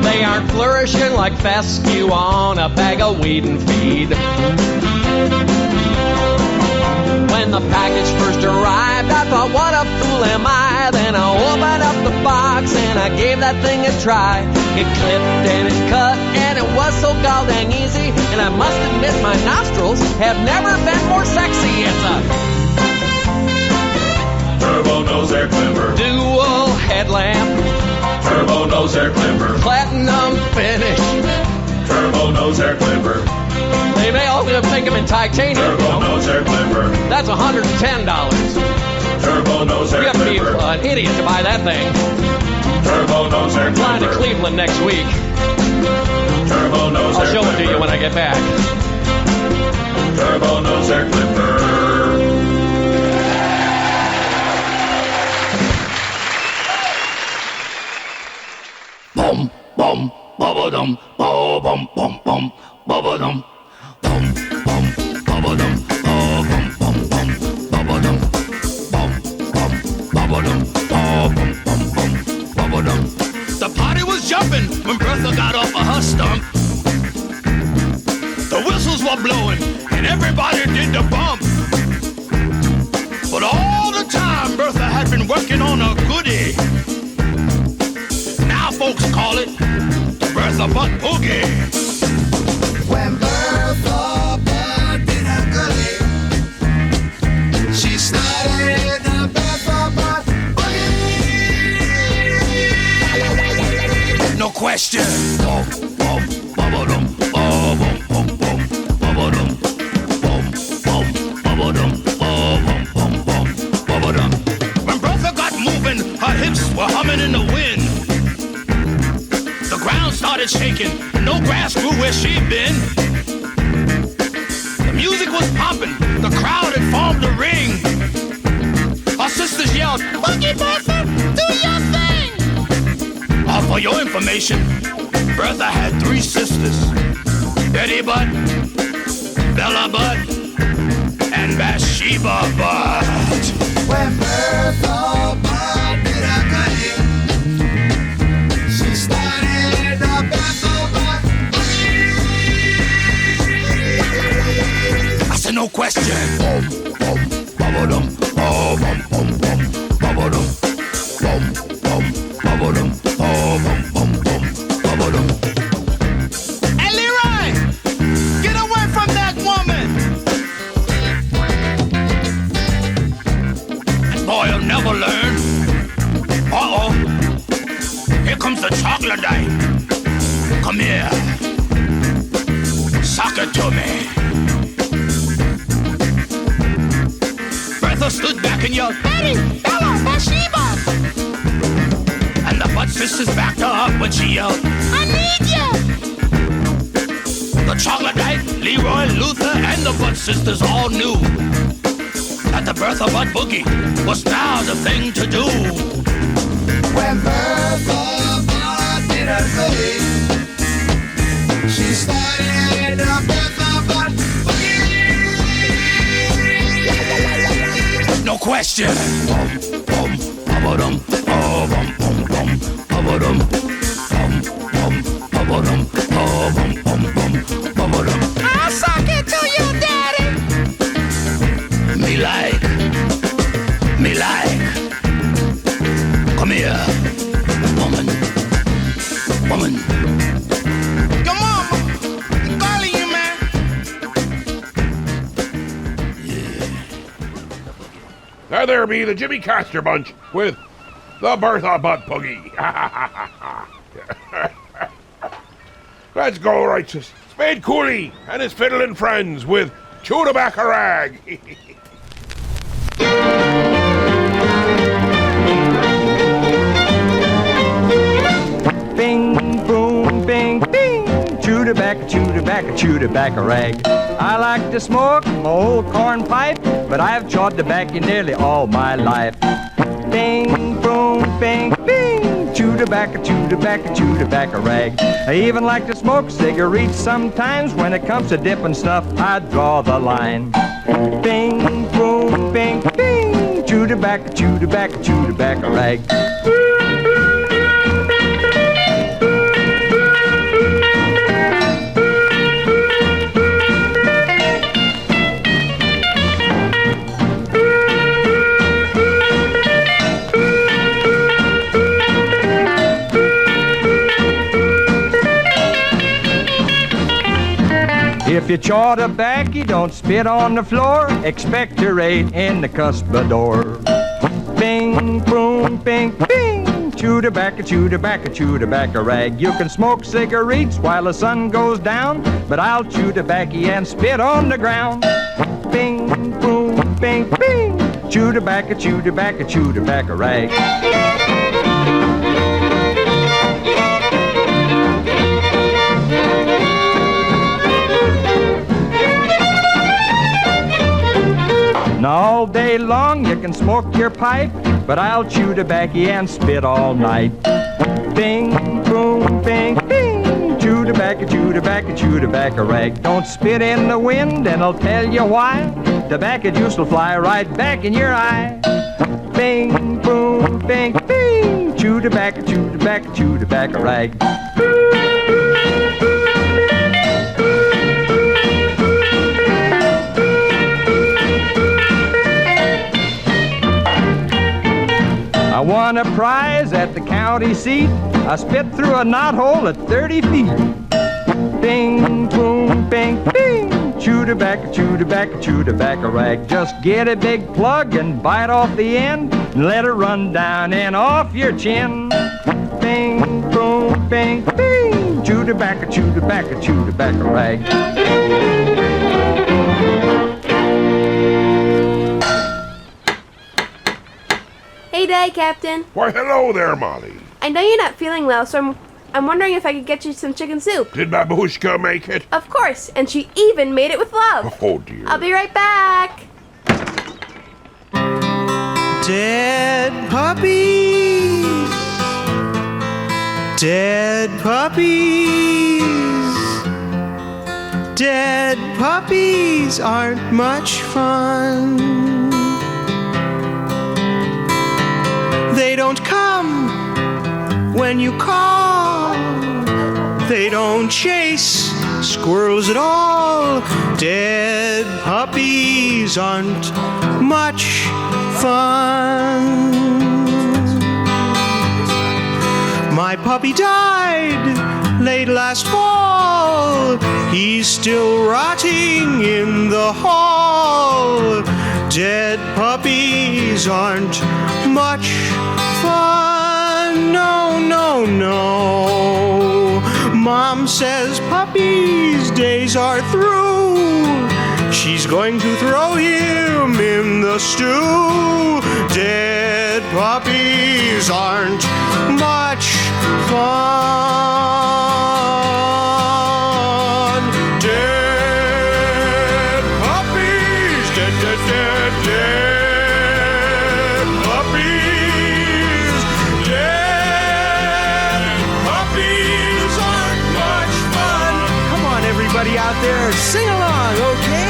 They aren't flourishing like fescue on a bag of weed and feed. When the package first arrived, I thought, what a fool am I? Then I opened up the box and I gave that thing a try. It clipped and it cut and it was so goddamn easy. And I must admit my nostrils have never been more sexy. It's a Turbo Nose Air Clipper. Dual headlamp. Turbo Nose Air Clipper. Platinum finish. Turbo Nose Air Clipper. They may also make them in titanium. Turbo Nose Air Clipper. That's $110. Turbo Nose Air You have to be Clipper. an idiot to buy that thing. Turbo Nose Air I'm flying to Clipper. Cleveland next week. Turbo Nose I'll Air show it to Clipper. you when I get back. Turbo Nose Air Clipper. Bum bum bubba dum bum bum bum bubba dum bum bum bubba dum bum bum bum bubba dum bum bum bubba dum bum bum bum bubba dum. The party was jumping when Bertha got off of her stump. The whistles were blowing and everybody did the bump. But all the time Bertha had been working on a goodie. Now folks call it the Bertha Butt Boogie. When Bertha Butt did a goodie, she started the Bertha Butt Boogie. No question. Bum bum bubba dum bum bum bum bubba dum started shaking. No grass grew where she'd been. The music was pumping. The crowd had formed a ring. Our sisters yelled, Boogie Bertha, do your thing! For your information, Bertha had 3 sisters. Betty Butt, Bella Butt, and Bathsheba Butt. When Bertha Butt did a cutting, she started the Bertha Butt. I said no question. Bum, bum, ba-ba-dum, bum, bum, bum, bum, ba-ba-dum, bum, bum, ba-ba-dum, bum, bum, bum, ba-ba-dum. Hey, Leroy, get away from that woman. That boy will never learn. Uh-oh, here comes the troglodyte. Come here, sock it to me. Bertha stood back and yelled, Betty, Bella, Bathsheba! And the Butt sisters backed her up when she yelled, I need you! The troglodyte, Leroy, Luther, and the Butt sisters all knew that the Bertha Butt Boogie was now the thing to do. When Bertha Butt did her thing, she started the Bertha Butt boogie. No question. Bum, bum, ba-ba-dum, bum, bum, bum, ba-ba-dum, bum, bum, ba-ba-dum, bum, bum, bum, ba-ba-dum. I'll suck it to you, Daddy. Me like. Come here, woman. Your mama, I'm calling you, man. There be the Jimmy Castor Bunch with the Bertha Butt Boogie. Let's go, righteous. Spade Cooley and his fiddling friends with Chew Tobacco Rag. Bing, boom, bing, bing. Chew tobacco, chew tobacco rag. I like to smoke my old corn pipe, but I've chawed tobacco nearly all my life. Bing, boom, bing, bing. Chew tobacco rag. I even like to smoke cigarettes sometimes. When it comes to dipping stuff, I draw the line. Bing, boom, bing, bing. Chew tobacco rag. If you chaw tobacco, don't spit on the floor. Expectorate in the cuspidor. Bing, boom, bing, bing. Chew tobacco rag. You can smoke cigarettes while the sun goes down, but I'll chew tobacco and spit on the ground. Bing, boom, bing, bing. Chew tobacco rag. Now all day long you can smoke your pipe, but I'll chew tobacco and spit all night. Bing, boom, bing, bing. Chew tobacco rag. Don't spit in the wind and I'll tell you why. Tobacco juice will fly right back in your eye. Bing, boom, bing, bing. Chew tobacco rag. I won a prize at the county seat. I spit through a knothole at 30 feet. Bing, boom, bing, bing. Chew tobacco rag. Just get a big plug and bite off the end and let it run down and off your chin. Bing, boom, bing, bing. Chew tobacco rag. Hey, Dad, Captain. Why, hello there, Molly. I know you're not feeling well, so I'm I'm wondering if I could get you some chicken soup. Did Babushka make it? Of course, and she even made it with love. Oh, dear. I'll be right back. Dead puppies. Dead puppies. Dead puppies aren't much fun. They don't come when you call. They don't chase squirrels at all. Dead puppies aren't much fun. My puppy died late last fall. He's still rotting in the hall. Dead puppies aren't much fun. No, no, no. Mom says puppy's days are through. She's going to throw him in the stew. Dead puppies aren't much fun. Dead puppies, dead, dead, dead, dead puppies. Dead puppies aren't much fun. Come on, everybody out there, sing along, okay?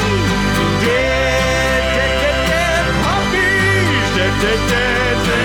Dead, dead, dead, dead puppies. Dead, dead, dead, dead.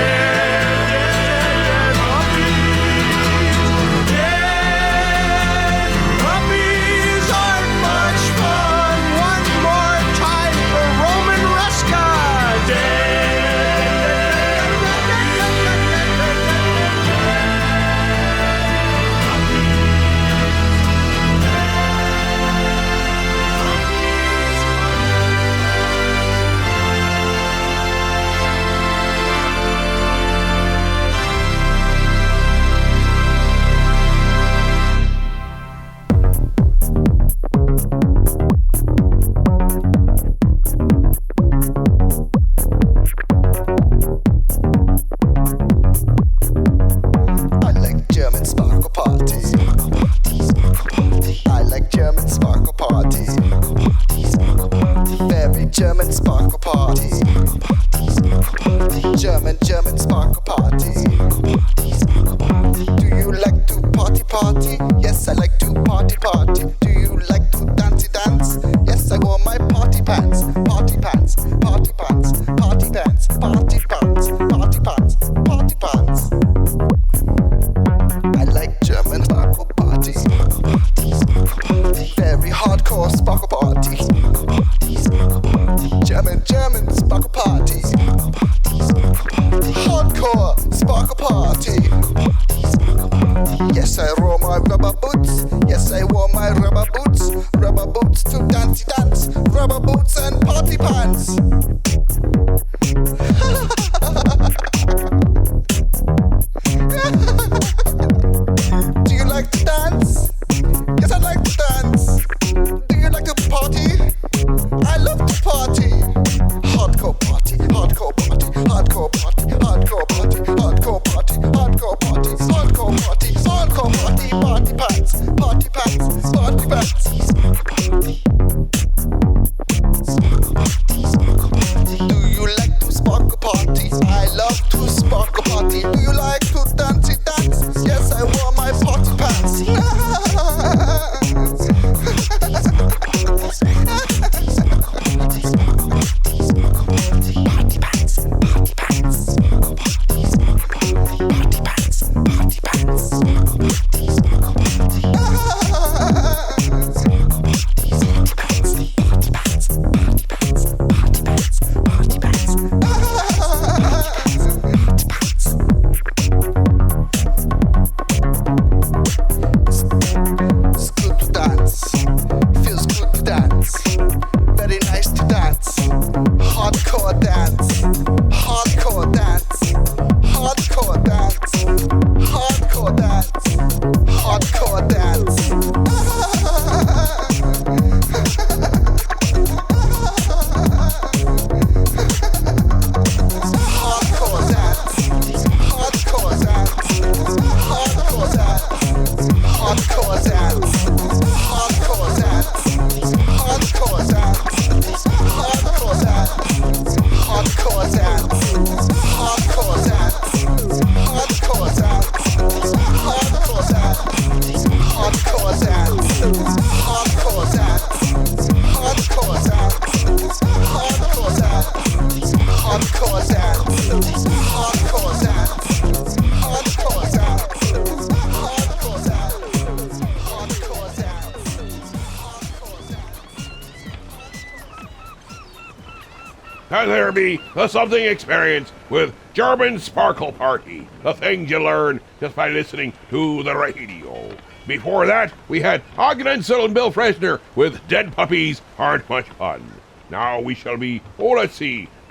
and there be the something experience with German Sparkle Party, the things you learn just by listening to the radio. Before that, we had Ogden Ensel and Bill Fresner with Dead Puppies Aren't Much Fun. Now we shall be,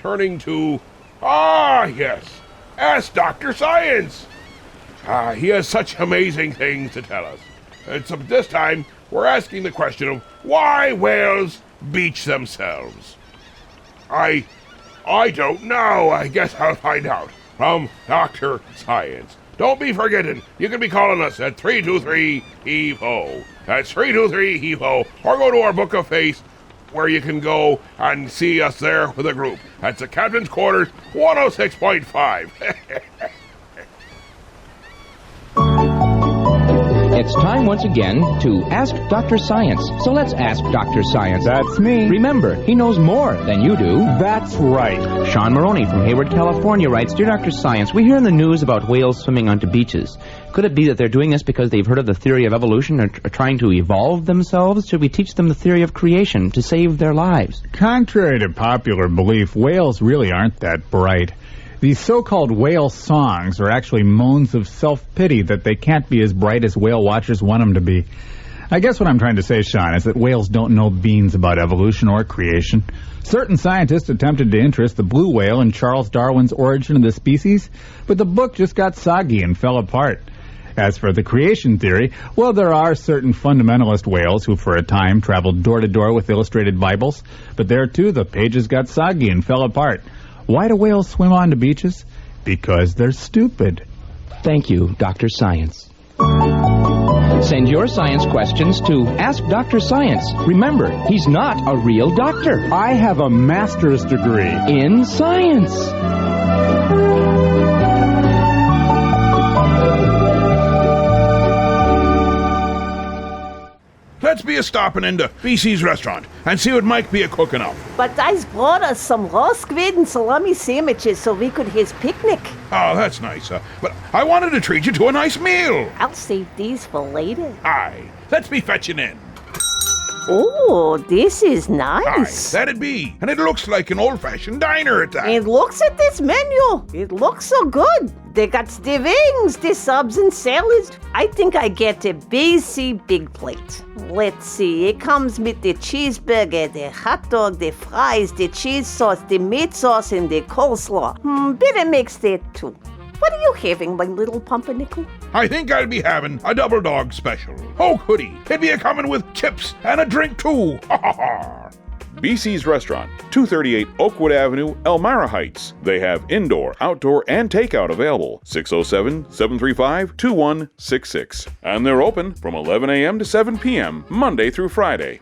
turning to, yes, Ask Dr. Science. He has such amazing things to tell us. And so this time, we're asking the question of why whales beach themselves. I don't know. I guess I'll find out from Dr. Science. Don't be forgetting, you can be calling us at 323-HEAVE-HO. That's 323-HEAVE-HO. Or go to our Book of Face, where you can go and see us there with a group. That's the Captain's Quarters 106.5. It's time once again to Ask Dr. Science. So let's ask Dr. Science. That's me. Remember, he knows more than you do. That's right. Sean Maroney from Hayward, California writes, Dear Dr. Science, we hear in the news about whales swimming onto beaches. Could it be that they're doing this because they've heard of the theory of evolution or are trying to evolve themselves? Should we teach them the theory of creation to save their lives? Contrary to popular belief, whales really aren't that bright. These so-called whale songs are actually moans of self-pity that they can't be as bright as whale watchers want them to be. I guess what I'm trying to say, Sean, is that whales don't know beans about evolution or creation. Certain scientists attempted to interest the blue whale in Charles Darwin's Origin of the Species, but the book just got soggy and fell apart. As for the creation theory, well, there are certain fundamentalist whales who for a time traveled door to door with illustrated Bibles, but there too the pages got soggy and fell apart. Why do whales swim onto beaches? Because they're stupid. Thank you, Dr. Science. Send your science questions to Ask Dr. Science. Remember, he's not a real doctor. I have a master's degree in science. Let's be a stopping into BC's restaurant and see what Mike be a cooking up. But I's brought us some raw squid and salami sandwiches so we could his picnic. Oh, that's nice. But I wanted to treat you to a nice meal. I'll save these for later. Aye. Let's be fetching in. Oh, this is nice. Aye, that'd be. And it looks like an old-fashioned diner at that. And looks at this menu. It looks so good. They got the wings, the subs and salads. I think I get a BC big plate. Let's see. It comes with the cheeseburger, the hot dog, the fries, the cheese sauce, the meat sauce, and the coleslaw. Better mix that too. What are you having, my little pumpernickel? I think I'll be having a double dog special. Oh, goody. It'd be a coming with chips and a drink too. Ha ha ha. BC's Restaurant, 238 Oakwood Avenue, Elmira Heights. They have indoor, outdoor, and takeout available. 607-735-2166. And they're open from 11 a.m. to 7 p.m. Monday through Friday.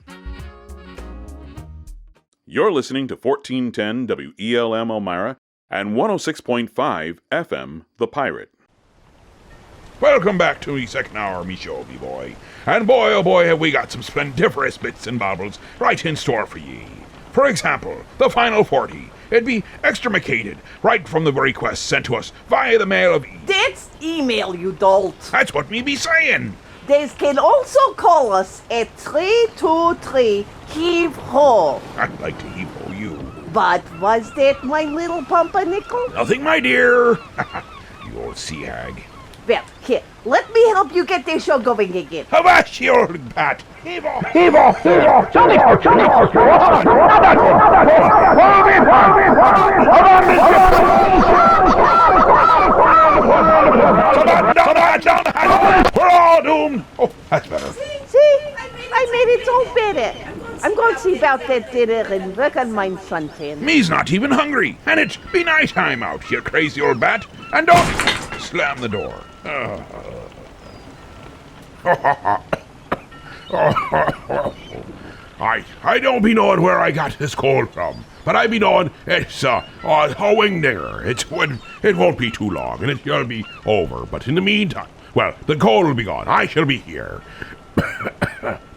You're listening to 1410 WELM Elmira and 106.5 FM The Pirate. Welcome back to me second hour, me show, me boy. And boy, oh boy, have we got some splendiferous bits and baubles right in store for ye. For example, the Final 40. It'd be extremicated right from the request sent to us via the mail of... That's email, you dolt. That's what me be saying. They can also call us at 323-HEAVE-HO. I'd like to heave-ho you. But was that my little pumpernickel? Nothing, my dear. You old sea hag. Well, here, let me help you get this show going again. Avast, you old bat. Heave-ho! Heave-ho! Heave-ho! Johnny! We're all doomed. Oh, that's better. See? I made it so better. I'm going to see about that dinner and work on my suntan. Me's not even hungry, and it's be night time out, you crazy old bat. And don't slam the door. I don't be knowing where I got this cold from, but I be knowing it's a wing dinger. It won't be too long, and it'll be over. But in the meantime, well, the cold will be gone. I shall be here.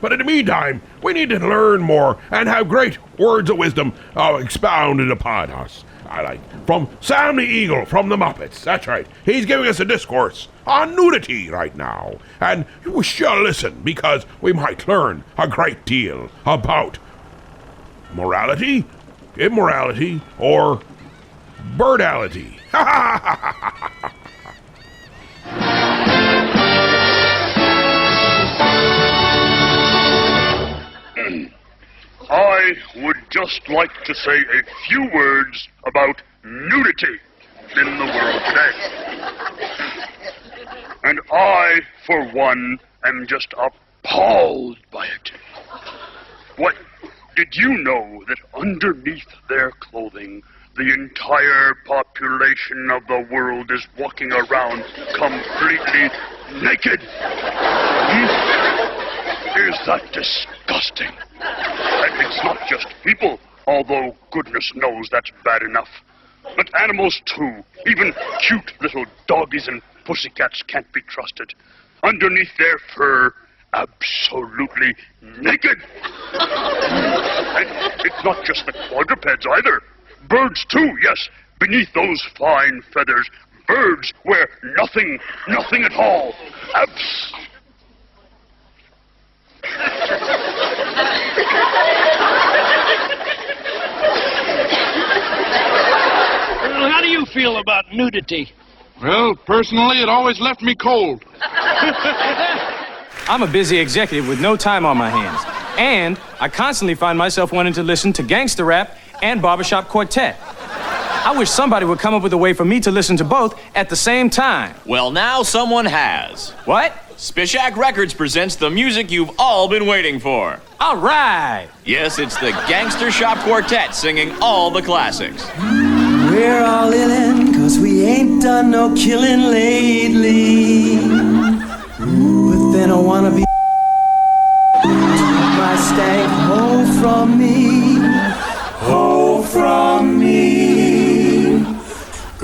But in the meantime, we need to learn more and have great words of wisdom expounded upon us. I like from Sam the Eagle from the Muppets. That's right. He's giving us a discourse on nudity right now. And we shall listen because we might learn a great deal about morality. immorality or birdality. I would just like to say a few words about nudity in the world today. And I, for one, am just appalled by it. What? Did you know that underneath their clothing, the entire population of the world is walking around completely naked? Is that disgusting? And it's not just people, although goodness knows that's bad enough. But animals too. Even cute little doggies and pussycats can't be trusted. Underneath their fur, absolutely naked. And it's not just the quadrupeds either. Birds too, yes. Beneath those fine feathers, birds wear nothing at all. How do you feel about nudity? Well, personally, it always left me cold. I'm a busy executive with no time on my hands. And I constantly find myself wanting to listen to gangster rap and barbershop quartet. I wish somebody would come up with a way for me to listen to both at the same time. Well, now someone has. What? Spishak Records presents the music you've all been waiting for. All right. Yes, it's the Gangster Shop Quartet singing all the classics. We're all illin' 'cause we ain't done no killing lately. But then I wanna be my stank hoe from me. Hoe from me.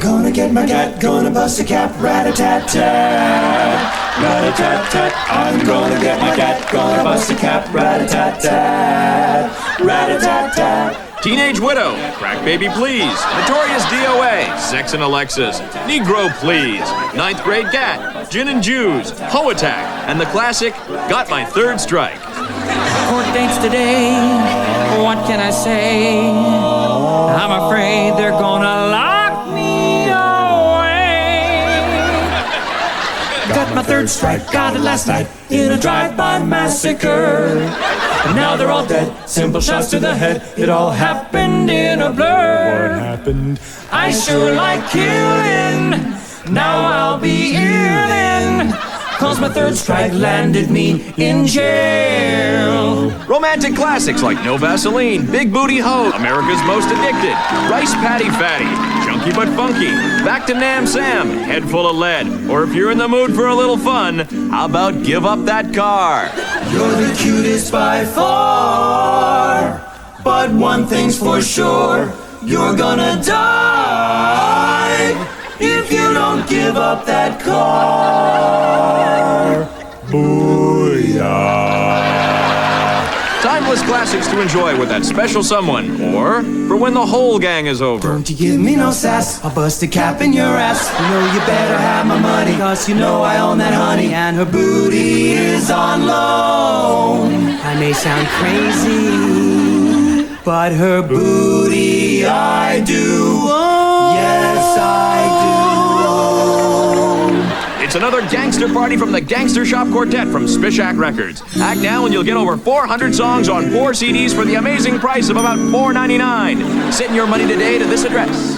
Gonna get my gat, gonna bust a cap, rat-a-tat-tat. Rat-a-tat-tat. I'm gonna get my gat, gonna bust a cap, rat-a-tat-tat. Rat-a-tat-tat. Teenage Widow, Crack Baby Please, Notorious DOA, Sex and Alexis, Negro Please, Ninth Grade Gat, Gin and Jews, Hoe Attack, and the classic Got My Third Strike. Court dates today, what can I say? I'm afraid they're gonna lock me away. Got my third strike, got it last night in a drive-by massacre. And now they're all dead, simple shots to the head. It all happened in a blur. What happened? I sure like killing. Now I'll be illin', 'cause my third strike landed me in jail. Romantic classics like No Vaseline, Big Booty Ho, America's Most Addicted, Rice Patty Fatty, Chunky But Funky, Back to Nam Sam, Head Full of Lead, or if you're in the mood for a little fun, how about Give Up That Car? You're the cutest by far, but one thing's for sure, you're gonna die if you don't give up that car. Booyah. Timeless classics to enjoy with that special someone, or for when the whole gang is over. Don't you give me no sass, I'll bust a cap in your ass. You know you better have my money, 'cause you know I own that honey, and her booty is on loan. I may sound crazy, but her booty I do own. Yes, I do own. It's another gangster party from the Gangster Shop Quartet from Spishak Records. Act now and you'll get over 400 songs on 4 CDs for the amazing price of about $4.99. Send your money today to this address.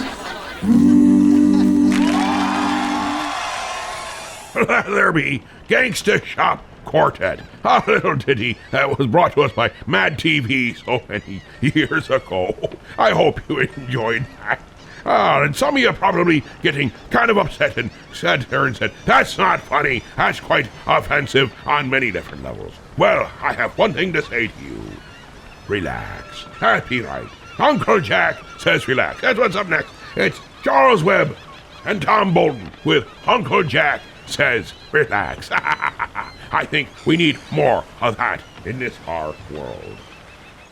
There be Gangsta Shop Quartet, a little ditty that was brought to us by Mad TV so many years ago. I hope you enjoyed that. And some of you are probably getting kind of upset and sat there and said, that's not funny, that's quite offensive on many different levels. Well, I have one thing to say to you. Relax. That'd be right. Uncle Jack says relax. That's what's up next. It's Charles Webb and Tom Bolton with Uncle Jack says relax. I think we need more of that in this our world.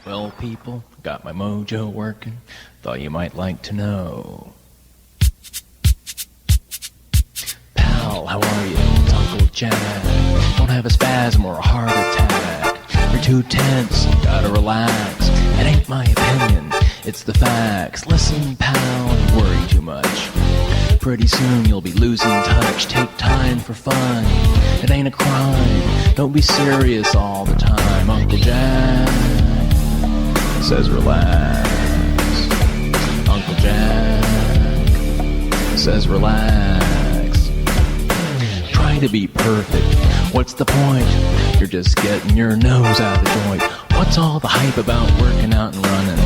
Well, people, got my mojo working. Thought you might like to know. Pal, how are you? It's Uncle Jack. Don't have a spasm or a heart attack. You're too tense, gotta relax. It ain't my opinion, It's the facts. Listen, pal, and worry too much. Pretty soon you'll be losing touch. Take time for fun. It ain't a crime. Don't be serious all the time. Uncle Jack says relax. Uncle Jack says relax. Try to be perfect. What's the point? You're just getting your nose out of the joint. What's all the hype about working out and running?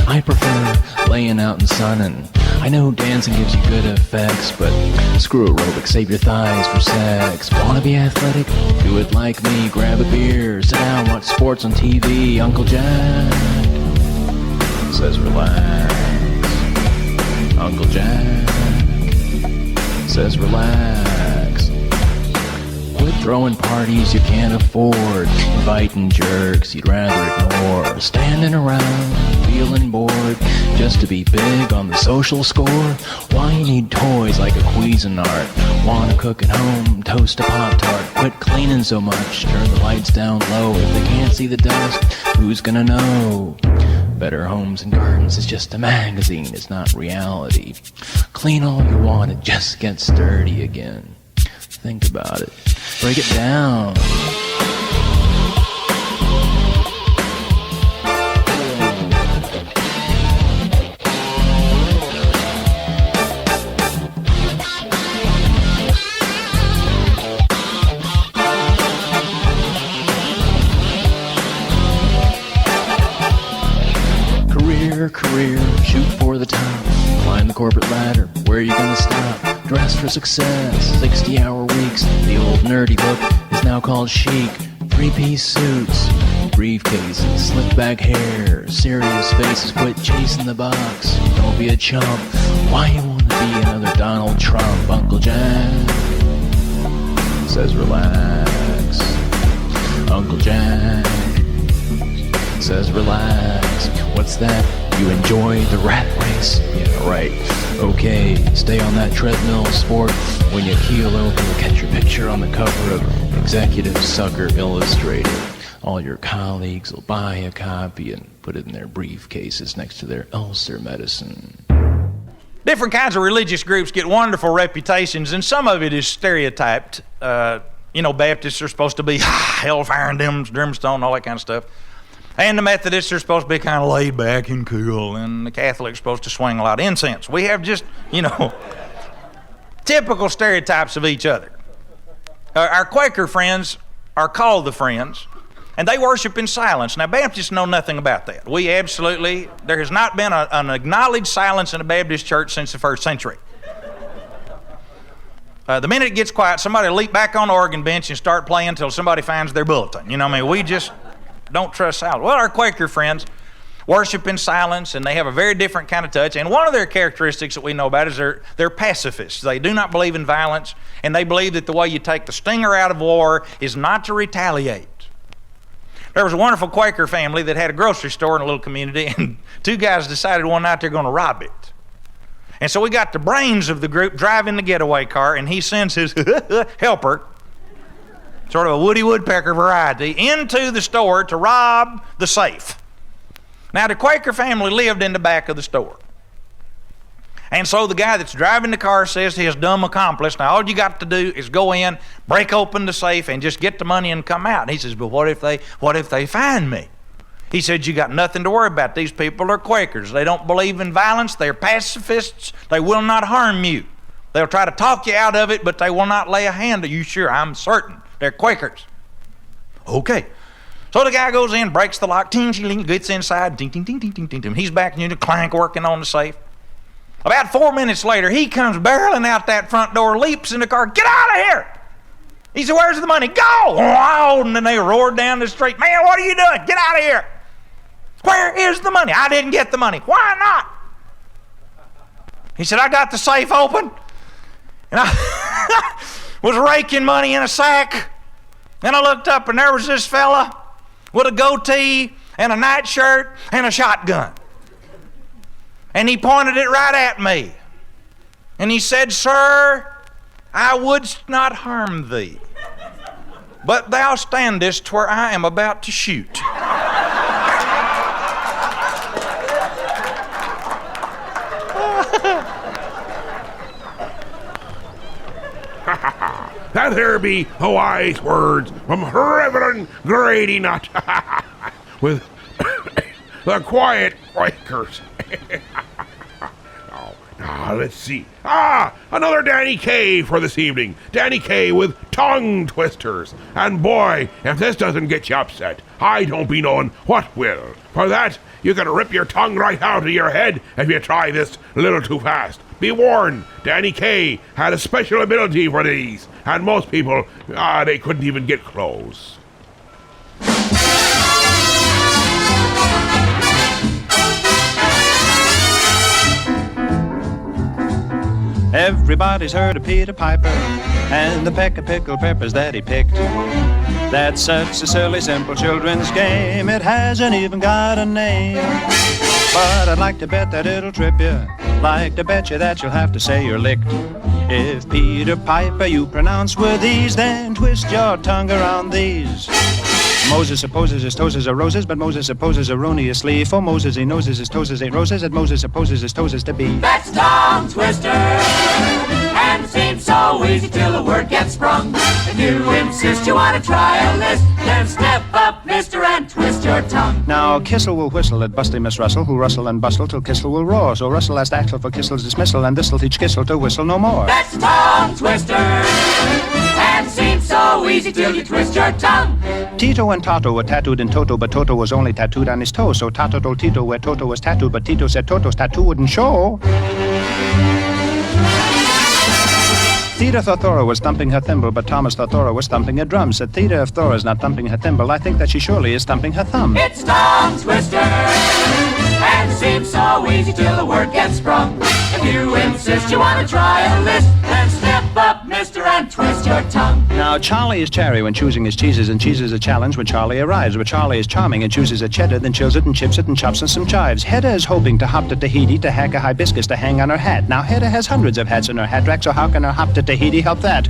I prefer laying out and sunning. I know dancing gives you good effects, but screw aerobics, save your thighs for sex. Wanna be athletic? Do it like me. Grab a beer, sit down, watch sports on TV. Uncle Jack says relax. Uncle Jack says relax. Quit throwing parties you can't afford, inviting jerks you'd rather ignore, standing around feeling bored just to be big on the social score. Why you need toys like a Cuisinart? Wanna cook at home, toast a Pop-Tart. Quit cleaning so much, turn the lights down low. If they can't see the dust, who's gonna know? Better Homes and Gardens is just a magazine, it's not reality. Clean all you want, it just gets dirty again. Think about it. Break it down. Career, shoot for the top, climb the corporate ladder, where you gonna stop? Dress for success, 60-hour weeks, the old nerdy book is now called chic. 3-piece suits, briefcases, slick back hair, serious faces, quit chasing the box, don't be a chump. Why you wanna be another Donald Trump? Uncle Jack says relax. Uncle Jack says relax. What's that? You enjoy the rat race? Yeah, right. Okay, stay on that treadmill, sport. When you keel over, catch your picture on the cover of Executive Sucker Illustrated. All your colleagues will buy a copy and put it in their briefcases next to their ulcer medicine. Different kinds of religious groups get wonderful reputations, and some of it is stereotyped. Baptists are supposed to be hellfire and brimstone, all that kind of stuff. And the Methodists are supposed to be kind of laid back and cool, and the Catholics are supposed to swing a lot of incense. We have just, typical stereotypes of each other. Our Quaker friends are called the Friends, and they worship in silence. Now, Baptists know nothing about that. There has not been an acknowledged silence in a Baptist church since the 1st century. The minute it gets quiet, somebody will leap back on the organ bench and start playing until somebody finds their bulletin. We just don't trust silence. Well, our Quaker friends worship in silence, and they have a very different kind of touch. And one of their characteristics that we know about is they're pacifists. They do not believe in violence, and they believe that the way you take the stinger out of war is not to retaliate. There was a wonderful Quaker family that had a grocery store in a little community, and 2 guys decided one night they're going to rob it. And so we got the brains of the group driving the getaway car, and he sends his helper, sort of a Woody Woodpecker variety, into the store to rob the safe. Now, the Quaker family lived in the back of the store. And so the guy that's driving the car says to his dumb accomplice, now all you got to do is go in, break open the safe, and just get the money and come out. And he says, but what if they find me? He said, you got nothing to worry about. These people are Quakers. They don't believe in violence. They're pacifists. They will not harm you. They'll try to talk you out of it, but they will not lay a hand on you. Sure, I'm certain. They're Quakers. Okay. So the guy goes in, breaks the lock, gets inside, ding, ding, ding, ding, ding, ding, ding. He's back in the clank working on the safe. About 4 minutes later, he comes barreling out that front door, leaps in the car, get out of here! He said, where's the money? Go! Oh, and then they roared down the street, man, what are you doing? Get out of here! Where is the money? I didn't get the money. Why not? He said, I got the safe open, and I was raking money in a sack, and I looked up, and there was this fella with a goatee and a nightshirt and a shotgun. And he pointed it right at me. And he said, sir, I would not harm thee, but thou standest where I am about to shoot. let there be the wise words from Reverend Grady Nutt with the Quiet Quakers. Now, let's see. Another Danny Kaye for this evening. Danny Kaye with Tongue Twisters. And boy, if this doesn't get you upset, I don't be knowing what will. For that, you can rip your tongue right out of your head if you try this a little too fast. Be warned, Danny Kaye had a special ability for these, and most people, they couldn't even get close. Everybody's heard of Peter Piper and the peck of pickled peppers that he picked. That's such a silly, simple children's game, it hasn't even got a name. But I'd like to bet that it'll trip you, like to bet you that you'll have to say you're licked. If Peter Piper you pronounce with ease, then twist your tongue around these. Moses supposes his toes are roses, but Moses supposes erroneously. For Moses he knows his toes ain't roses, and Moses supposes his toes to be. That's tongue twister, and it seems so easy till the word gets sprung. If you insist you want to try a list, then step up, mister, and twist your tongue. Now Kissel will whistle at busty Miss Russell, who'll rustle and bustle till Kissel will roar. So Russell asked Axel for Kissel's dismissal, and this'll teach Kissel to whistle no more. That's tongue twister, and it seems so easy till you twist your tongue. Tito and Toto were tattooed in Toto, but Toto was only tattooed on his toe. So Toto told Tito where Toto was tattooed, but Tito said Toto's tattoo wouldn't show. Theta thought Thora was thumping her thimble, but Thomas thought Thora was thumping a drum. Said Theta, if Thora's not thumping her thimble, I think that she surely is thumping her thumb. It's tongue twister, and it seems so easy till the word gets sprung. If you insist you want to try a list, then step up, mister, and twist your tongue. Now Charlie is chary when choosing his cheeses, and cheese is a challenge when Charlie arrives. But Charlie is charming and chooses a cheddar, then chills it and chips it and chops in some chives. Hedda is hoping to hop to Tahiti to hack a hibiscus to hang on her hat. Now Hedda has hundreds of hats in her hat rack, so how can her hop to Tahiti help that?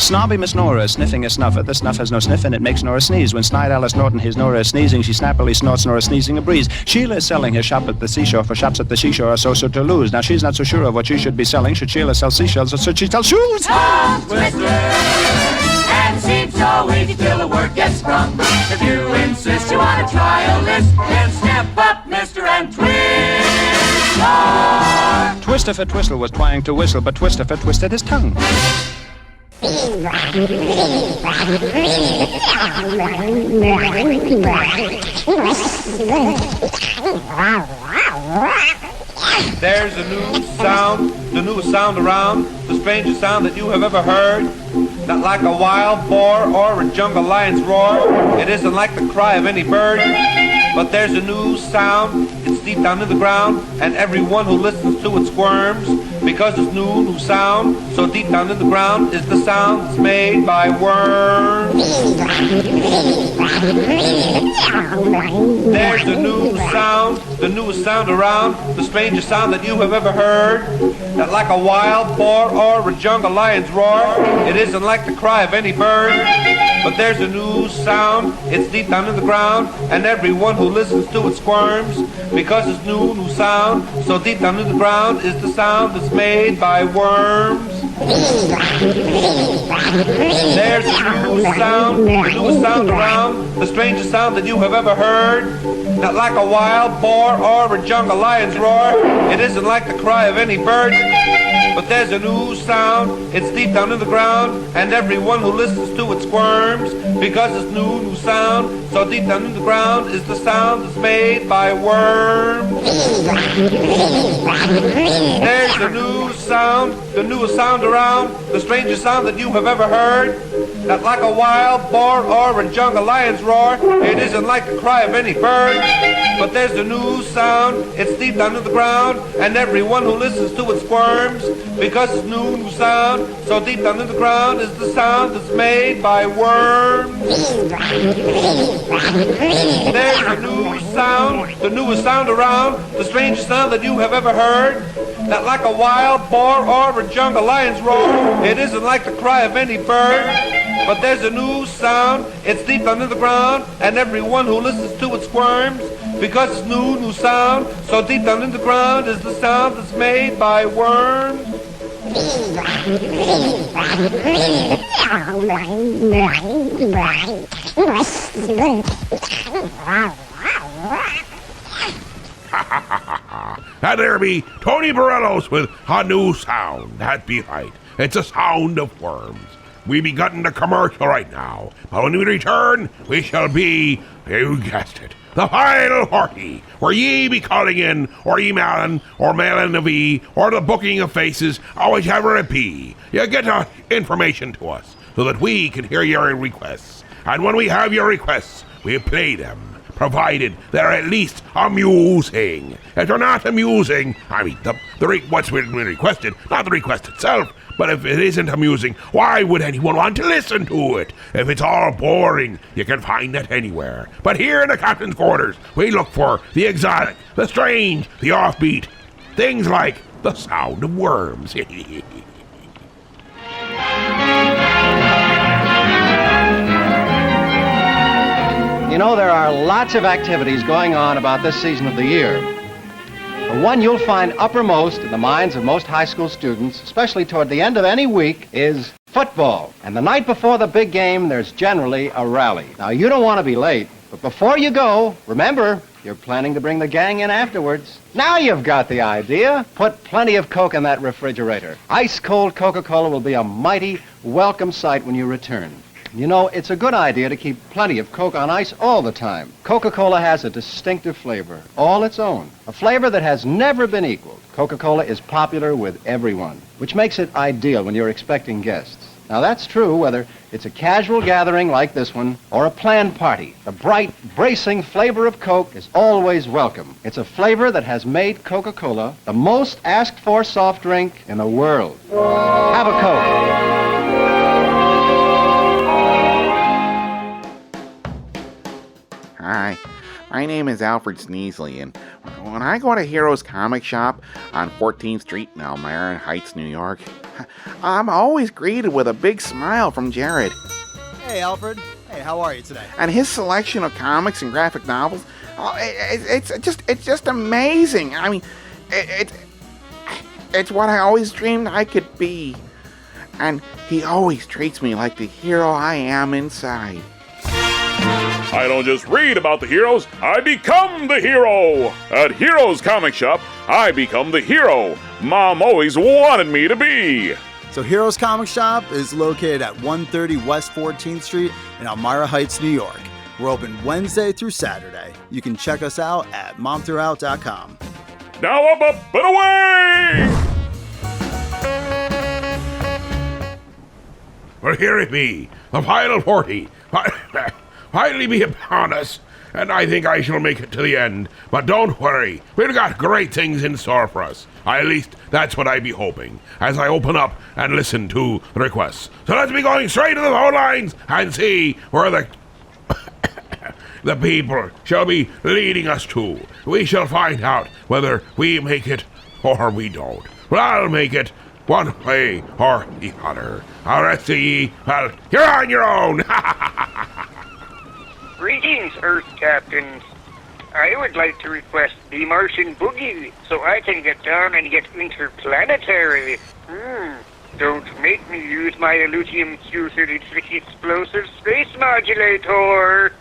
Snobby Miss Nora is sniffing a snuffer. The snuff has no sniff and it makes Nora sneeze. When snide Alice Norton hears Nora is sneezing, she snappily snorts Nora sneezing a breeze. Sheila is selling her shop at the seashore, for shops at the seashore are so to lose. Now she's not so sure of what she should be selling. Should Sheila sell seashells or should she sell shoes? Tongue twister, and it seems so easy till the word gets sprung. If you insist you want to try a list, then step up, mister, and twist your... Twistifer Twistle was trying to whistle, but Twistifer twisted his tongue. There's a new sound, the newest sound around, the strangest sound that you have ever heard. Not like a wild boar or a jungle lion's roar. It isn't like the cry of any bird. But there's a new sound, it's deep down in the ground, and everyone who listens to it squirms, because this new sound, so deep down in the ground, is the sound that's made by worms. There's a new sound, the newest sound around, the strangest sound that you have ever heard. Not like a wild boar or a jungle lion's roar. It isn't like the cry of any bird. But there's a new sound, it's deep down in the ground, and everyone who listens to it squirms, because this new sound, so deep down in the ground, is the sound that's made by worms. There's a new sound, the newest sound around, the strangest sound that you have ever heard. Not like a wild boar or a jungle lion's roar. It isn't like the cry of any bird. But there's a new sound, it's deep down in the ground, and everyone who listens to it squirms, because this new sound, so deep down in the ground, is the sound that's made by worms. There's a new sound, the newest sound around, the strangest sound that you have ever heard. Not like a wild boar or a jungle lion's roar. It isn't like the cry of any bird. But there's a new sound, it's deep down in the ground, and everyone who listens to it squirms, because this new sound, so deep down in the ground, is the sound that's made by worms. There's a new sound, the newest sound around, the strangest sound that you have ever heard. Not like a wild boar or a jungle lion's roar. It isn't like the cry of any bird. But there's a new sound, it's deep down in the ground, and everyone who listens to it squirms, because this new sound, so deep down in the ground, is the sound that's made by worms. And there be Tony Borellos with a new sound. That be right. It's a sound of worms. We be getting the commercial right now, but when we return, we shall be, you guessed it, the final 40, where ye be calling in, or emailing, or mailing a V, or the booking of faces, or whichever it be. You get the information to us, so that we can hear your requests. And when we have your requests, we play them, provided they're at least amusing. If they're not amusing, I mean, what's been requested, not the request itself, but if it isn't amusing, why would anyone want to listen to it? If it's all boring, you can find it anywhere. But here in the captain's quarters, we look for the exotic, the strange, the offbeat. Things like the sound of worms. You know, there are lots of activities going on about this season of the year. The one you'll find uppermost in the minds of most high school students, especially toward the end of any week, is football. And the night before the big game, there's generally a rally. Now, you don't want to be late, but before you go, remember, you're planning to bring the gang in afterwards. Now you've got the idea. Put plenty of Coke in that refrigerator. Ice-cold Coca-Cola will be a mighty welcome sight when you return. You know, it's a good idea to keep plenty of Coke on ice all the time. Coca-Cola has a distinctive flavor, all its own, a flavor that has never been equaled. Coca-Cola is popular with everyone, which makes it ideal when you're expecting guests. Now, that's true whether it's a casual gathering like this one or a planned party. The bright, bracing flavor of Coke is always welcome. It's a flavor that has made Coca-Cola the most asked-for soft drink in the world. Have a Coke. Hi, my name is Alfred Sneasley, and when I go to Heroes Comic Shop on 14th Street in Elmira Heights, New York, I'm always greeted with a big smile from Jared. Hey, Alfred. Hey, how are you today? And his selection of comics and graphic novels, it's just amazing. I mean, it's what I always dreamed I could be. And he always treats me like the hero I am inside. I don't just read about the heroes, I become the hero! At Heroes Comic Shop, I become the hero Mom always wanted me to be! So Heroes Comic Shop is located at 130 West 14th Street in Elmira Heights, New York. We're open Wednesday through Saturday. You can check us out at momthroughout.com. Now up and away! Well, here it be, the final 40. Finally be upon us, and I think I shall make it to the end. But don't worry, we've got great things in store for us. At least that's what I be hoping, as I open up and listen to the requests. So let's be going straight to the phone lines and see where the people shall be leading us to. We shall find out whether we make it or we don't. Well, I'll make it one way or the other. I'll rest ye, well, you're on your own. Greetings, Earth Captains. I would like to request the Martian Boogie so I can get down and get interplanetary. Don't make me use my Illusium Q-36 explosive space modulator.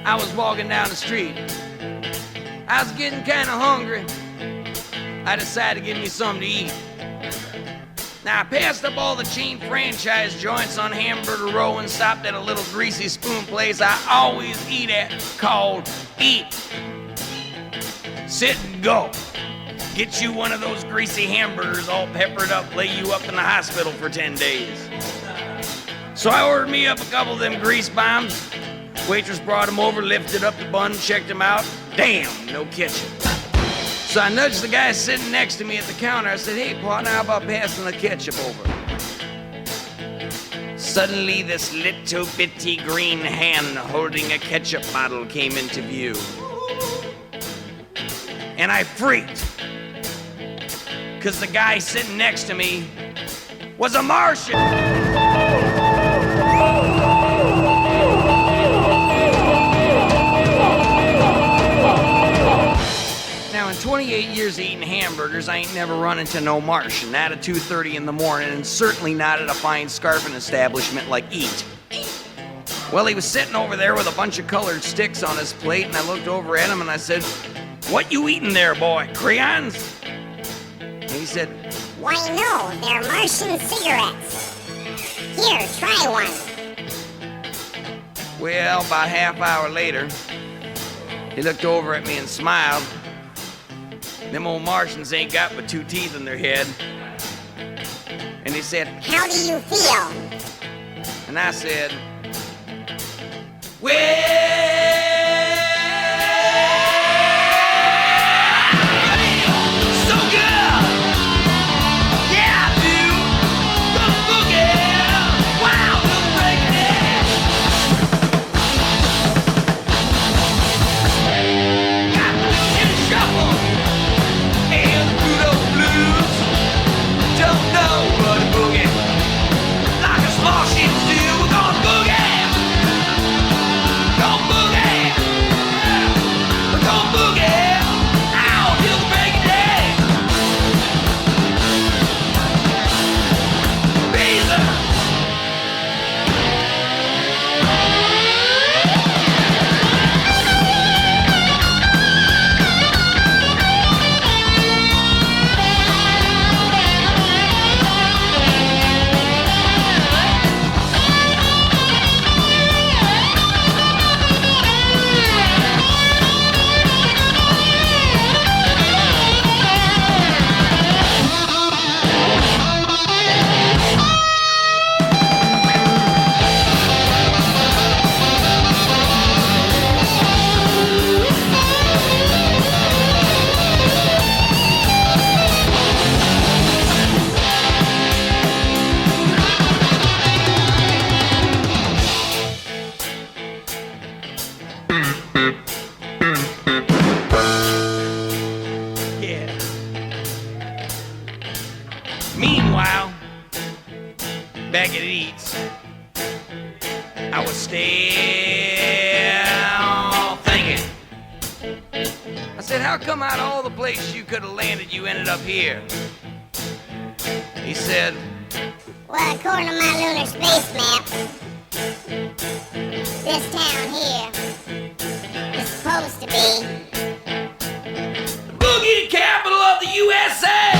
I was walking down the street. I was getting kind of hungry. I decided to get me something to eat. Now, I passed up all the chain franchise joints on Hamburger Row and stopped at a little greasy spoon place I always eat at called Eat, Sit, and Go. Get you one of those greasy hamburgers all peppered up, lay you up in the hospital for 10 days. So I ordered me up a couple of them grease bombs. Waitress brought them over, lifted up the bun, checked them out. Damn, no ketchup. So I nudged the guy sitting next to me at the counter. I said, hey, partner, how about passing the ketchup over? Suddenly, this little bitty green hand holding a ketchup bottle came into view. And I freaked, because the guy sitting next to me was a Martian. Now, in 28 years of eating hamburgers, I ain't never run into no Martian, not at 2:30 in the morning, and certainly not at a fine scarfing establishment like Eat. Well, he was sitting over there with a bunch of colored sticks on his plate, and I looked over at him and I said, what you eating there, boy, crayons? And he said, why no, they're Martian cigarettes. Here, try one. Well, about half hour later, he looked over at me and smiled. Them old Martians ain't got but 2 teeth in their head. And he said, how do you feel? And I said, well, so good! Yeah, dude! Gonna boogie! Wow, gonna break it! Got the in shuffle and the Pluto blues. Don't know what a boogie. Like a small sheep's do, we're gonna boogie! Gonna boogie! We're gonna boogie! Ow, till the break of day! Beezer! Yeah. Meanwhile, back at Eats, I was still thinking. I said, how come out of all the places you could have landed, you ended up here? He said, well, according to my lunar space map, this town here is supposed to be the boogie capital of the USA!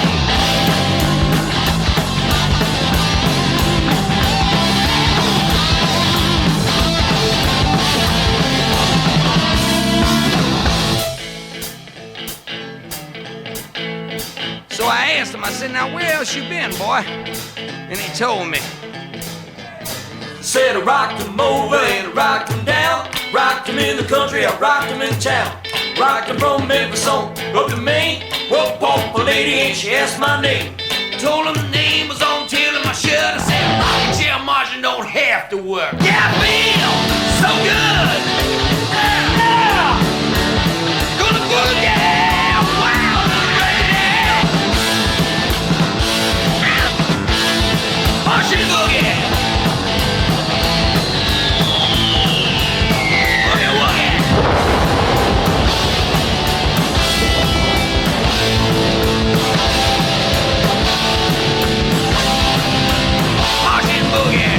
So I asked him, I said, now where else you been, boy? And he told me. Said I rocked him over and I rocked him down. Rocked him in the country, I rocked him in town. Rocked him from Memphis on up to Maine. Woke up a lady and she asked my name. Told him the name was on tail of my shirt. I said, rockin' chair Martian don't have to work. Yeah, I feel so good. Yeah. Gonna boogie. Wow, Martian boogie. Boogie woogie. Martian boogie.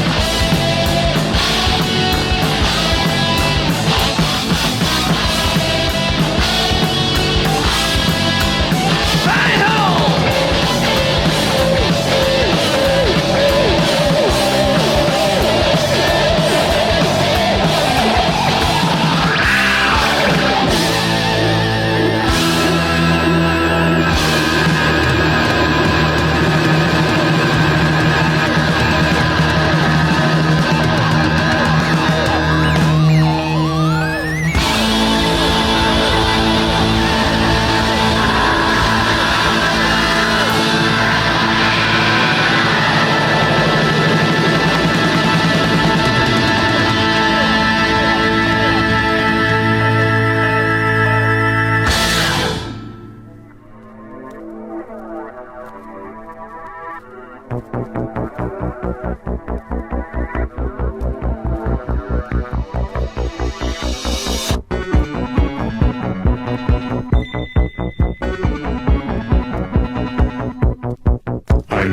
I'm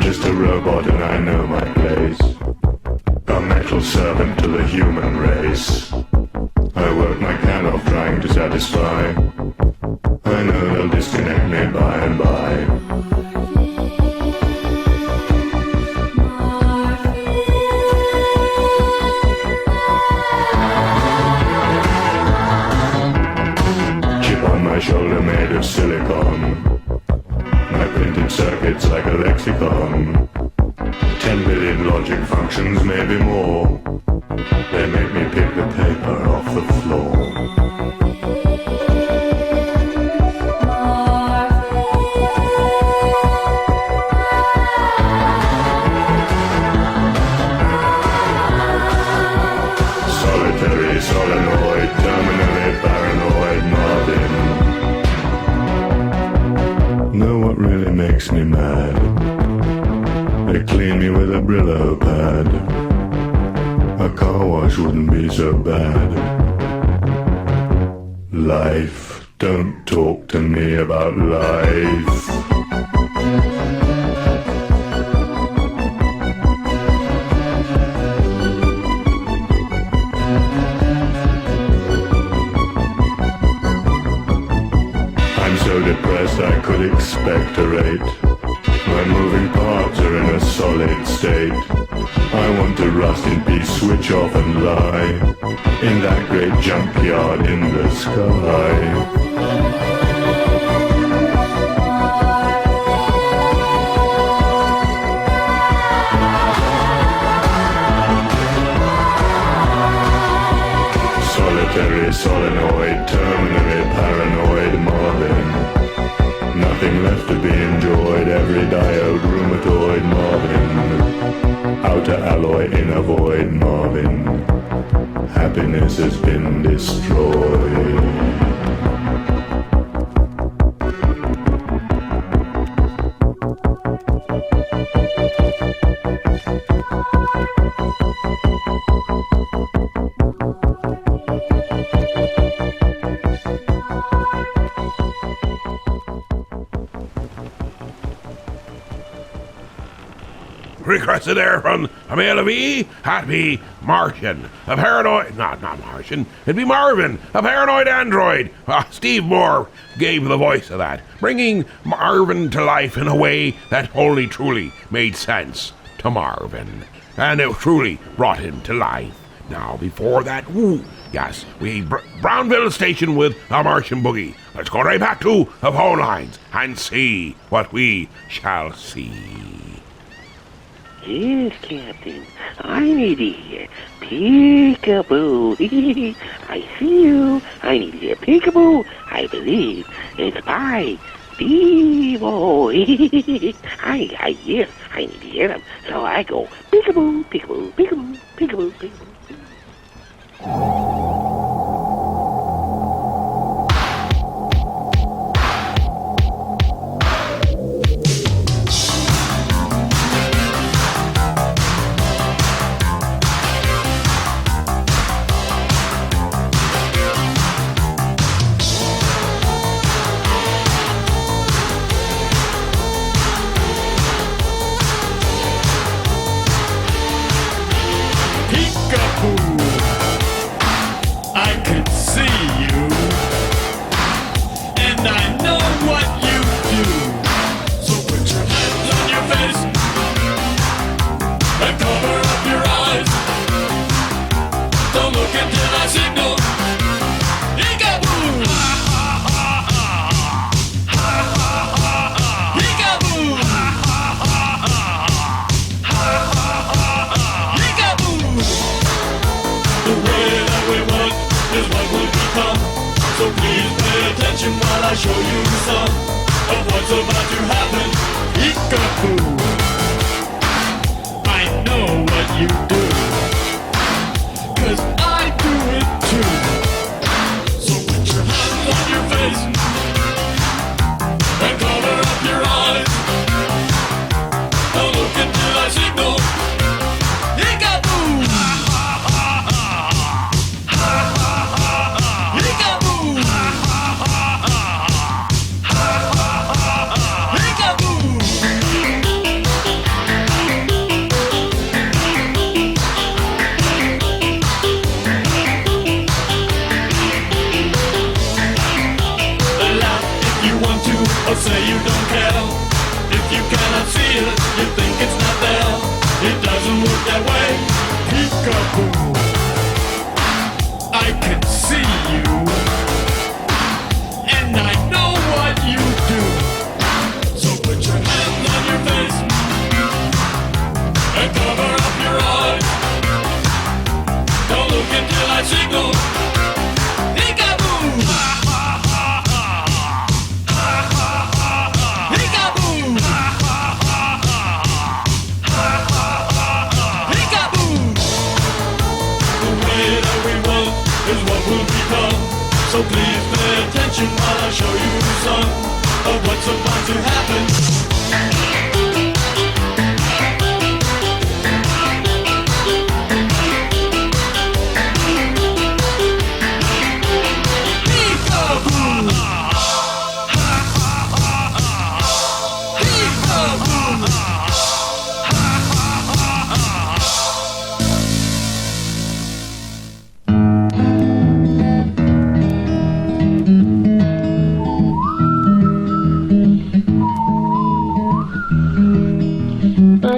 just a robot and I know my place. A metal servant to the human race. I work my can off trying to satisfy. I know they'll disconnect me by and by. Chip on my shoulder made of silicon. My printed circuits like a lexicon. 10 billion logic functions, maybe more. They make me pick the paper off the floor. Solitary solenoid, terminally paranoid Marvin. Know what really makes me mad? They clean me with a Brillo pad. A car wash wouldn't be so bad. Life, don't talk to me about life. I'm so depressed I could expectorate. My moving parts are in a solid state. I want to rust in peace, switch off and lie in that great junkyard in the sky. Solitary solenoid, terminally paranoid Marvin. Nothing left to be enjoyed, every diode rheumatoid Marvin. Outer alloy, inner void Marvin. Happiness has been destroyed. Requested there from a male of E, had be Martian, a paranoid, not Martian, it'd be Marvin, a paranoid android. Steve Moore gave the voice of that, bringing Marvin to life in a way that only truly made sense to Marvin. And it truly brought him to life. Now, before that, yes, we Brownville Station with a Martian Boogie. Let's go right back to the phone lines and see what we shall see. Yes, Captain. I need to hear peekaboo. I see you. I need to hear peekaboo. I believe it's by Devo. Yes, I need to hear them. So I go peekaboo, peekaboo, peekaboo, peekaboo, peekaboo. While I show you some of what's about to happen. Peekaboo, I know what you do, 'cause I do it too. So put your hands on your face and cover up your eyes. Don't look until I don't care. If you cannot see it, you think it's not there. It doesn't work that way. Peekaboo, I can see you, and I know what you do. So put your hands on your face and cover up your eyes. Don't look until I signal. Peekaboo! So please pay attention while I show you some of what's about to happen.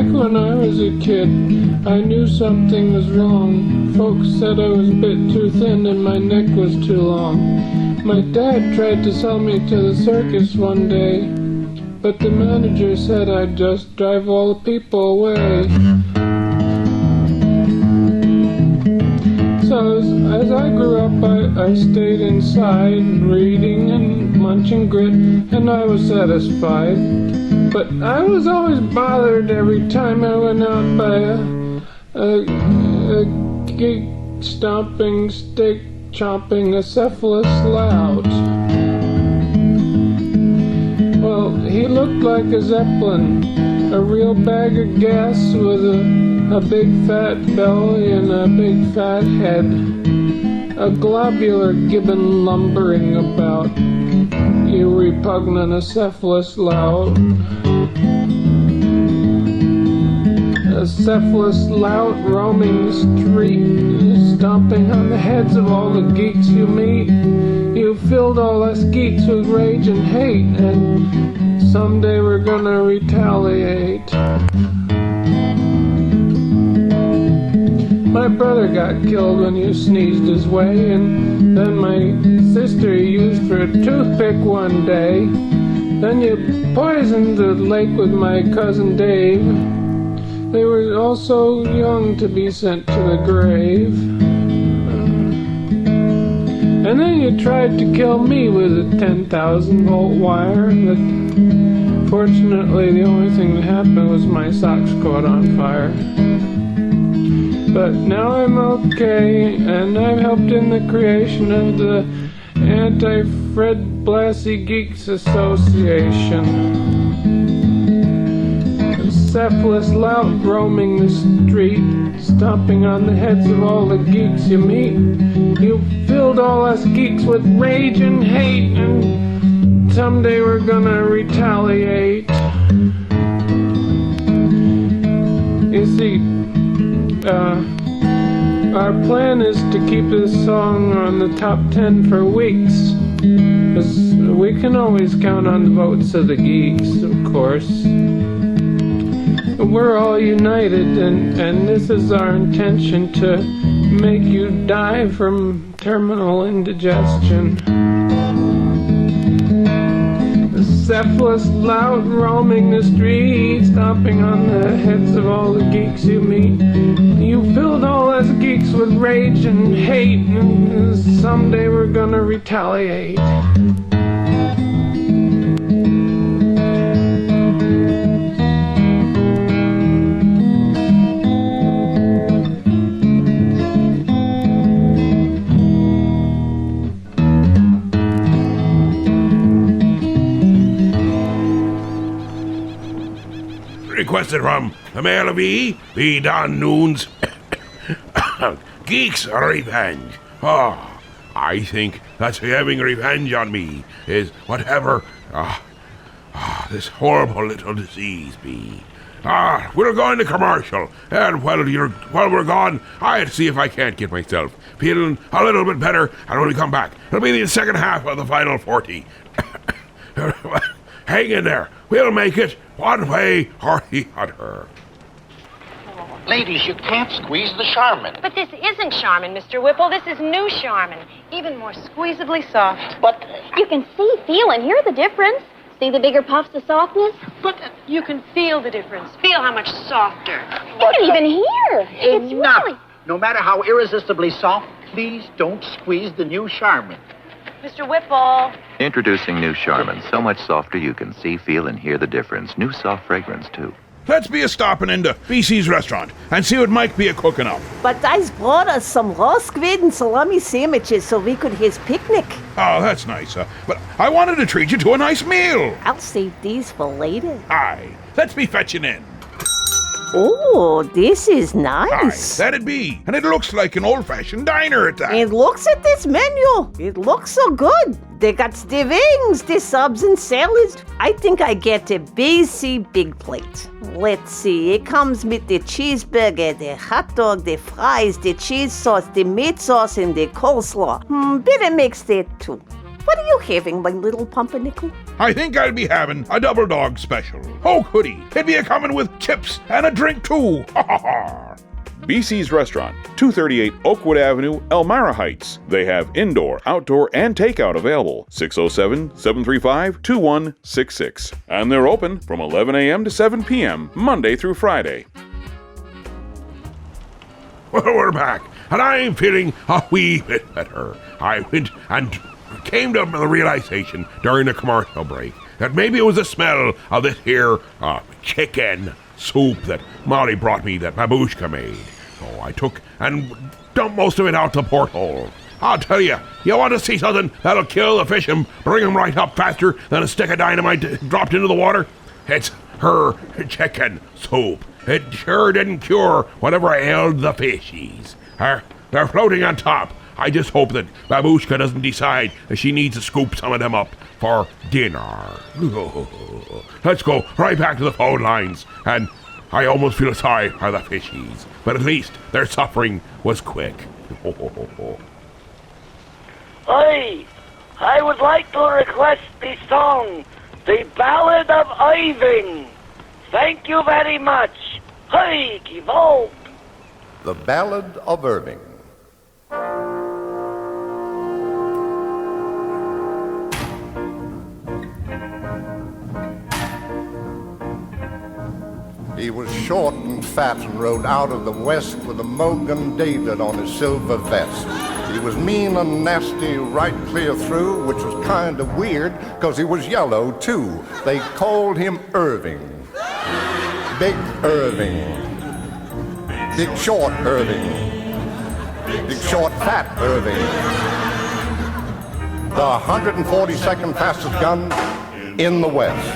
When I was a kid, I knew something was wrong. Folks said I was a bit too thin and my neck was too long. My dad tried to sell me to the circus one day, but the manager said I'd just drive all the people away. So as I grew up, I stayed inside, reading and munching grit, and I was satisfied. But I was always bothered every time I went out by a geek stomping, steak chomping, acephalous lout. Well, he looked like a Zeppelin, a real bag of gas with a big fat belly and a big fat head, a globular gibbon lumbering about. You repugnant acephalous lout. Acephalous lout roaming the street, stomping on the heads of all the geeks you meet. You filled all us geeks with rage and hate, and someday we're gonna retaliate. My brother got killed when you sneezed his way, and then my sister used for a toothpick one day. Then you poisoned the lake with my cousin Dave. They were all so young to be sent to the grave. And then you tried to kill me with a 10,000 volt wire, but fortunately the only thing that happened was my socks caught on fire. But now I'm okay, and I've helped in the creation of the Anti-Fred Blassie Geeks Association. Acephalous lout roaming the street, stomping on the heads of all the geeks you meet. You filled all us geeks with rage and hate, and someday we're gonna retaliate. You see, our plan is to keep this song on the top 10 for weeks. 'Cause we can always count on the votes of the geeks, of course. We're all united, and this is our intention, to make you die from terminal indigestion. Acephalous lout roaming the street, stomping on the heads of all the geeks you meet. You filled all us geeks with rage and hate, and someday we're gonna retaliate. Requested from the Mail of E. B. Don Noons. Geeks Revenge. Oh, I think that having revenge on me is whatever this horrible little disease be. We're going to commercial, and while we're gone, I'll see if I can't get myself feeling a little bit better, and when we come back, it'll be the second half of the final 40. hang in there. We'll make it one way or the other. Ladies, you can't squeeze the Charmin. But this isn't Charmin, Mr. Whipple. This is new Charmin. Even more squeezably soft. But you can see, feel, and hear the difference. See the bigger puffs of softness? But you can feel the difference. Feel how much softer. You can even hear. It's enough. really... No matter how irresistibly soft, please don't squeeze the new Charmin. Mr. Whipple. Introducing new Charmin. So much softer you can see, feel, and hear the difference. New soft fragrance, too. Let's be a stopping into BC's restaurant and see what Mike be a cooking up. But I's brought us some raw squid and salami sandwiches so we could his picnic. Oh, that's nice. But I wanted to treat you to a nice meal. I'll save these for later. Aye. Let's be fetching in. Oh, this is nice. Aye, that'd be. And it looks like an old-fashioned diner at that. And looks at this menu. It looks so good. They got the wings, the subs and salads. I think I get a BC big plate. Let's see. It comes with the cheeseburger, the hot dog, the fries, the cheese sauce, the meat sauce, and the coleslaw. Better mix that too. What are you having, my little pumpernickel? I think I'll be having a double dog special. Oh, goody. It'd be a coming with chips and a drink too. Ha ha ha. BC's Restaurant, 238 Oakwood Avenue, Elmira Heights. They have indoor, outdoor, and takeout available. 607-735-2166. And they're open from 11 a.m. to 7 p.m. Monday through Friday. Well, we're back, and I'm feeling a wee bit better. I went and came to the realization during the commercial break that maybe it was the smell of this here chicken soup that Molly brought me that Babushka made. So I took and dumped most of it out the porthole. I'll tell you, you want to see something that'll kill the fish and bring them right up faster than a stick of dynamite dropped into the water? It's her chicken soup. It sure didn't cure whatever ailed the fishies. They're floating on top. I just hope that Babushka doesn't decide that she needs to scoop some of them up for dinner. Let's go right back to the phone lines, and I almost feel sorry for the fishies, but at least their suffering was quick. Hi, I would like to request the song, The Ballad of Irving. Thank you very much. Hi, Kivolt. The Ballad of Irving. He was short and fat and rode out of the west with a Mogan David on his silver vest. He was mean and nasty right clear through, which was kind of weird, because he was yellow too. They called him Irving. Big Irving. Big short Irving. Big short fat Irving. The 142nd fastest gun in the West.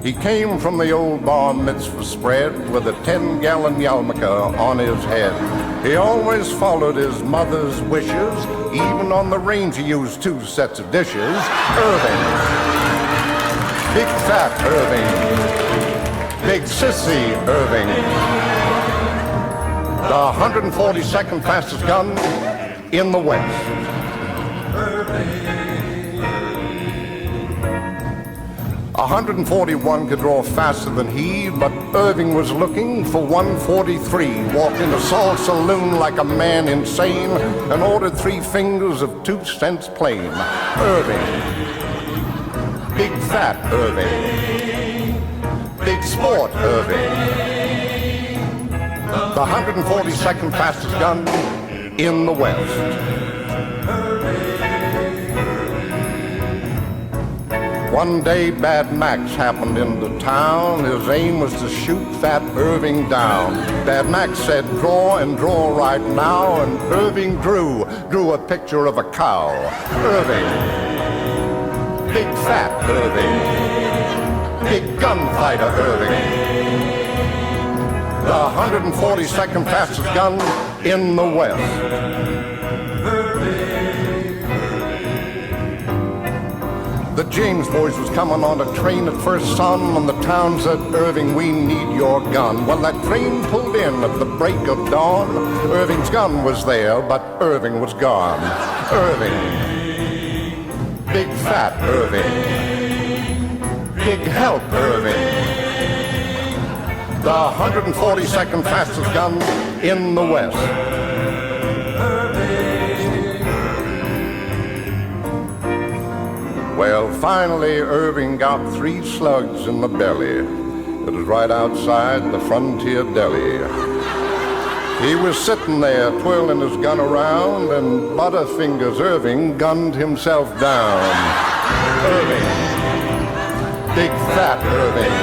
He came from the old bar mitzvah spread with a 10-gallon yarmulke on his head. He always followed his mother's wishes. Even on the range he used 2 sets of dishes. Irving. Big fat Irving. Big sissy Irving. The 142nd fastest gun in the West. 141 could draw faster than he, but Irving was looking for 143. Walked in a salt saloon like a man insane and ordered 3 fingers of 2 cents plain. Irving. Big fat Irving. Big sport Irving. The 142nd fastest gun in the West. One day, Bad Max happened into town. His aim was to shoot fat Irving down. Bad Max said, draw and draw right now, and Irving drew a picture of a cow. Irving. Big fat Irving. Big gunfighter Irving. The 142nd fastest gun in the West. The James boys was coming on a train at first sun, and the town said, Irving, we need your gun. Well, that train pulled in at the break of dawn. Irving's gun was there, but Irving was gone. Irving. Big fat Irving. Big help Irving. The 142nd fastest gun in the West. Well, finally, Irving got 3 slugs in the belly. It was right outside the Frontier Deli. He was sitting there twirling his gun around, and Butterfingers Irving gunned himself down. Irving. Big fat Irving.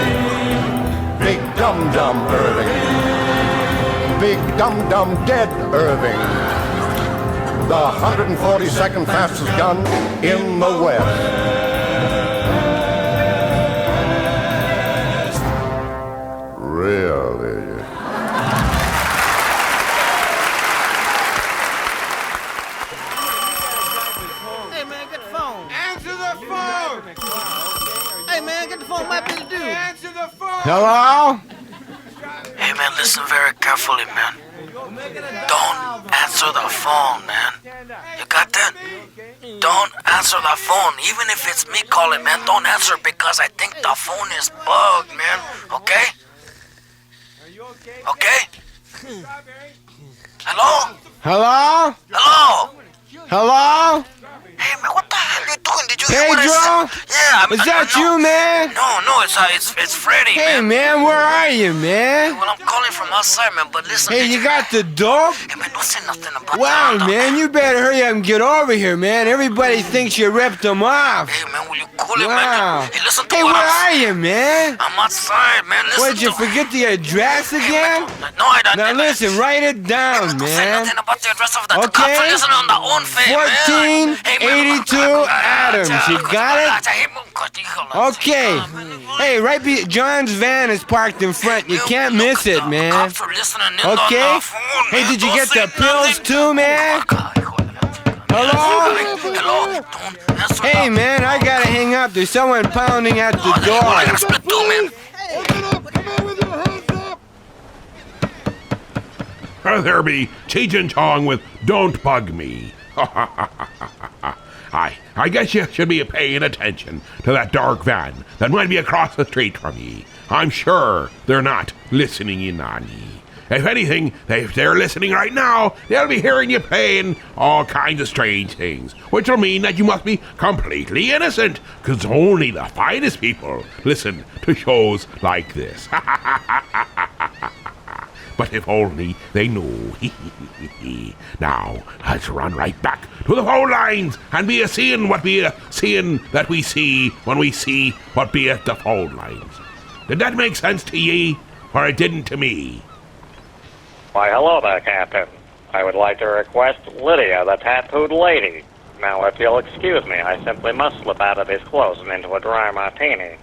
Big dum-dum Irving. Big dum-dum dead Irving. The 142nd fastest gun in the West. Really? Hey man, get the phone. Answer the phone. Hey man, get the phone. My bitch do. Answer the phone. Hello? Hey man, listen very carefully, man. Don't answer the phone, man. You got that? Don't answer the phone. Even if it's me calling, man, don't answer because I think the phone is bugged, man. Okay? Okay? Hello? Hello? Hello? Hello? Hey man, what the hell are you doing? Did you hear what I Pedro? said? Yeah, Is that you, man? No, it's Freddy, Hey, man, where are you, man? Well, I'm calling from outside, man, but listen. Hey, you got the dope? Hey, man, don't say nothing about Wow, that. man, you better hurry up and get over here, man. Everybody thinks you ripped them off. Hey, man, will you cool it, Wow. man? Hey, listen to Hey, what where I'm are you, man? I'm outside, man. Listen What, did you forget the address again? No, I don't. Now listen, write it down, Don't say man. nothing about the address of the Okay. cops are listening on their own fame, man. 1482 Adams. You got it? Okay. Hey, John's van is parked in front. You can't miss it, man. Okay? Hey, did you get the pills too, man? Hello? Hey, man, I gotta hang up. There's someone pounding at the door. There be Cheech and Chong with Don't Bug Me. I guess you should be paying attention to that dark van that might be across the street from ye. I'm sure they're not listening in on ye. If anything, if they're listening right now, they'll be hearing you playing all kinds of strange things, which will mean that you must be completely innocent, because only the finest people listen to shows like this. But if only they knew. Now, let's run right back to the phone lines and be a-seeing what be a-seeing that we see when we see what be at the phone lines. Did that make sense to ye, or it didn't to me? Why, hello there, Captain. I would like to request Lydia, the tattooed lady. Now, if you'll excuse me, I simply must slip out of these clothes and into a dry martini.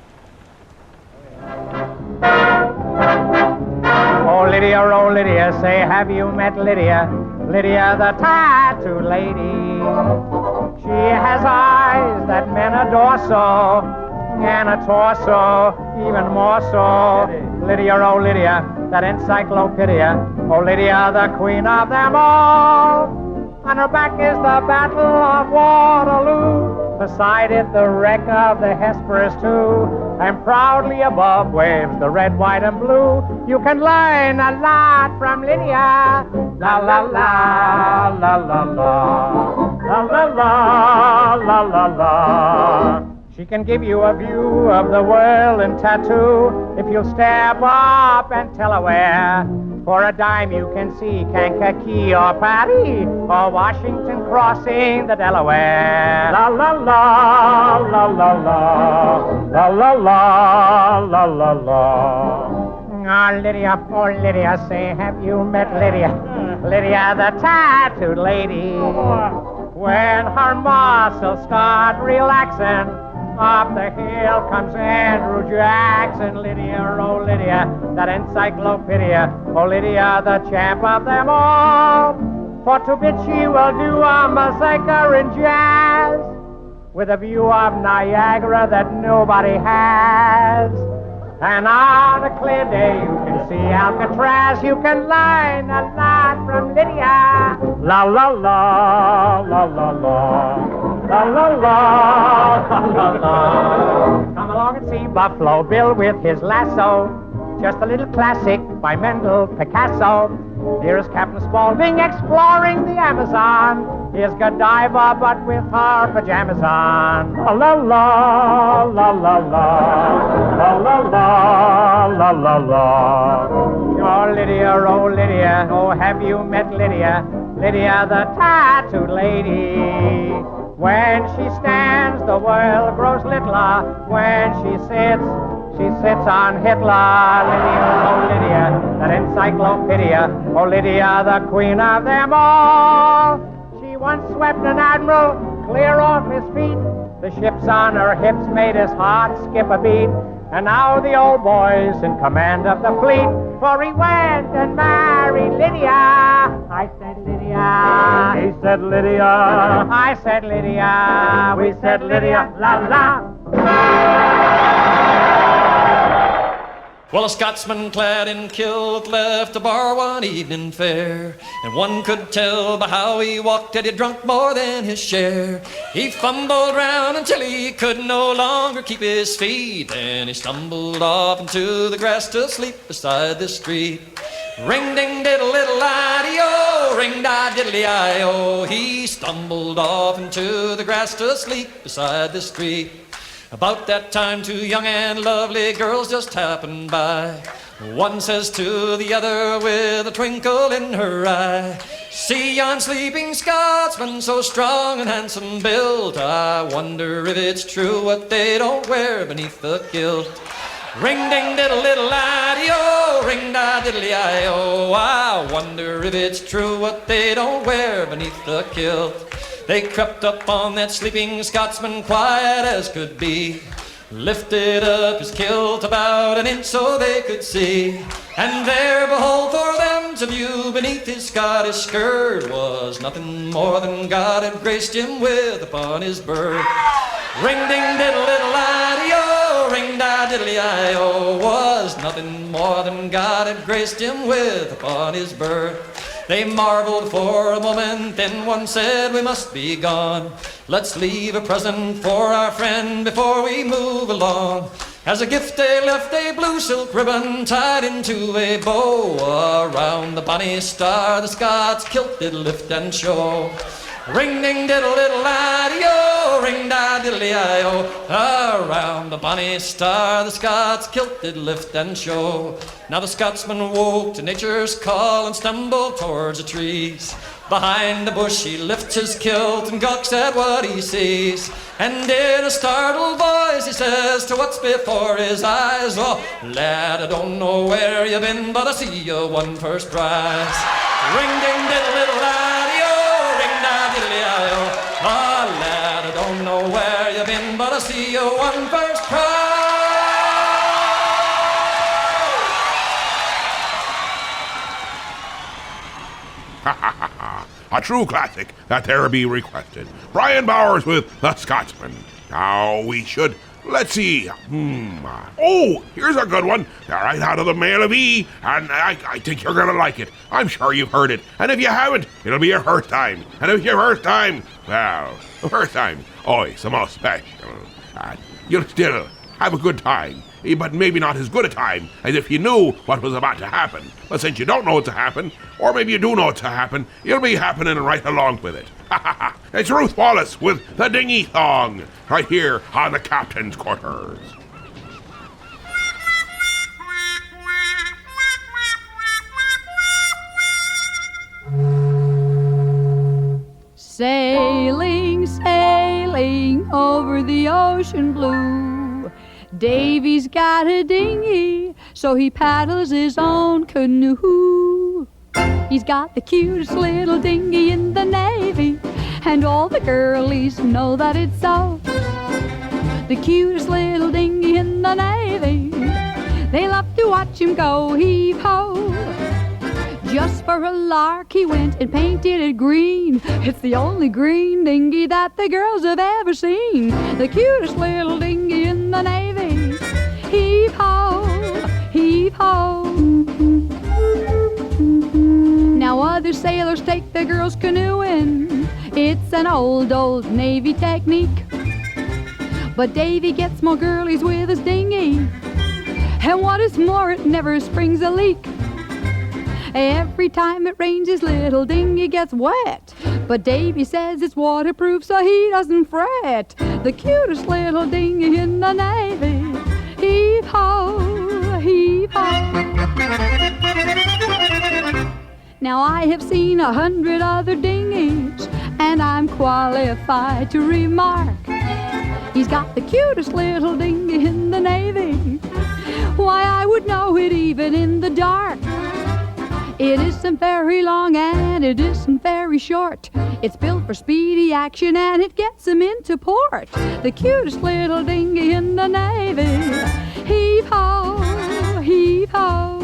Oh Lydia, say, have you met Lydia? Lydia, the tattooed lady. She has eyes that men adore so, and a torso even more so. Lydia, oh Lydia, that encyclopedia. Oh Lydia, the queen of them all. On her back is the Battle of Waterloo. Beside it, the wreck of the Hesperus, too. And proudly above waves the red, white, and blue. You can learn a lot from Lydia. La la la, la la la, la la la, la la la. She can give you a view of the world in tattoo if you'll step up and tell her where. For a dime you can see Kankakee or Paris or Washington crossing the Delaware. La la la, la la la, la la la, la la la. Oh Lydia, say, have you met Lydia? Lydia, the tattooed lady. When her muscles start relaxing, up the hill comes Andrew Jackson. Lydia, oh Lydia, that encyclopedia. Oh Lydia, the champ of them all. For to bit she will do a massacre in jazz, with a view of Niagara that nobody has. And on a clear day you can see Alcatraz, you can learn a lot from Lydia. La la la, la la la, la la la, la la la. Come along and see Buffalo Bill with his lasso. Just a little classic by Mendel Picasso. Here's Captain Spaulding exploring the Amazon. Here's Godiva, but with her pajamas on. La la la, la la la, la la la, la la la. Oh Lydia, oh have you met Lydia? Lydia the tattooed lady. When she stands, the world grows littler. When she sits on Hitler. Lydia, oh Lydia, that encyclopedia. Oh Lydia, the queen of them all. She once swept an admiral clear off his feet. The ships on her hips made his heart skip a beat. And now the old boy's in command of the fleet, for he went and married Lydia. I said Lydia. He said Lydia. I said Lydia. We said Lydia. La la. Well, a Scotsman clad in kilt left the bar one evening fair, and one could tell by how he walked that he'd drunk more than his share. He fumbled round until he could no longer keep his feet, and he stumbled off into the grass to sleep beside the street. Ring ding diddle little idee-o, ring da diddly-i-o. He stumbled off into the grass to sleep beside the street. About that time, two young and lovely girls just happened by. One says to the other with a twinkle in her eye, "See yon sleeping Scotsman, so strong and handsome built. I wonder if it's true what they don't wear beneath the kilt." Ring ding diddle little idee-o, ring da diddly-i-o. I wonder if it's true what they don't wear beneath the kilt. They crept up on that sleeping Scotsman quiet as could be, lifted up his kilt about an inch so they could see, and there, behold, for them to view beneath his Scottish skirt was nothing more than God had graced him with upon his birth. Ring ding diddle little idee-o, ring da diddly-i-o, was nothing more than God had graced him with upon his birth. They marveled for a moment, then one said, "We must be gone. Let's leave a present for our friend before we move along." As a gift they left a blue silk ribbon tied into a bow. Around the bonny star the Scots kilt did lift and show. Ring ding diddle little idee-o, ring da diddly-i-o. Around the bonny star the Scots kilt did lift and show. Now the Scotsman woke to nature's call and stumbled towards the trees. Behind the bush he lifts his kilt and gawks at what he sees. And in a startled voice he says to what's before his eyes, "Oh, lad, I don't know where you've been, but I see you won first prize." Ring ding diddle little idee-o, ring da diddly-i-o. "Oh, lad, I don't know where you've been, but I see you won first prize." A true classic that there be requested. Brian Bowers with The Scotsman. Now we should, let's see. Oh, here's a good one. Right out of the Mail of E, and I think you're gonna like it. I'm sure you've heard it, and if you haven't, it'll be your first time. And if your first time, well, the first time, it's the most special. You'll still have a good time, but maybe not as good a time as if you knew what was about to happen. But since you don't know what's to happen, or maybe you do know what's to happen, you'll be happening right along with it. It's Ruth Wallace with the Dinghy Thong, right here on the Captain's Quarters. Sailing, sailing over the ocean blue, Davy's got a dinghy, so he paddles his own canoe. He's got the cutest little dinghy in the Navy, and all the girlies know that it's so. The cutest little dinghy in the Navy, they love to watch him go heave-ho. Just for a lark he went and painted it green. It's the only green dinghy that the girls have ever seen. The cutest little dinghy in the Navy. Heave-ho, heave-ho. other sailors take the girls canoeing. It's an old Navy technique. But Davy gets more girlies with his dinghy. And what is more, it never springs a leak. Every time it rains, his little dinghy gets wet. But Davy says it's waterproof, so he doesn't fret. The cutest little dinghy in the Navy. Heave ho, heave ho. Now I have seen 100 other dinghies, and I'm qualified to remark, he's got the cutest little dinghy in the Navy. Why, I would know it even in the dark. It isn't very long and it isn't very short. It's built for speedy action and it gets him into port. The cutest little dinghy in the Navy. Heave ho, heave ho.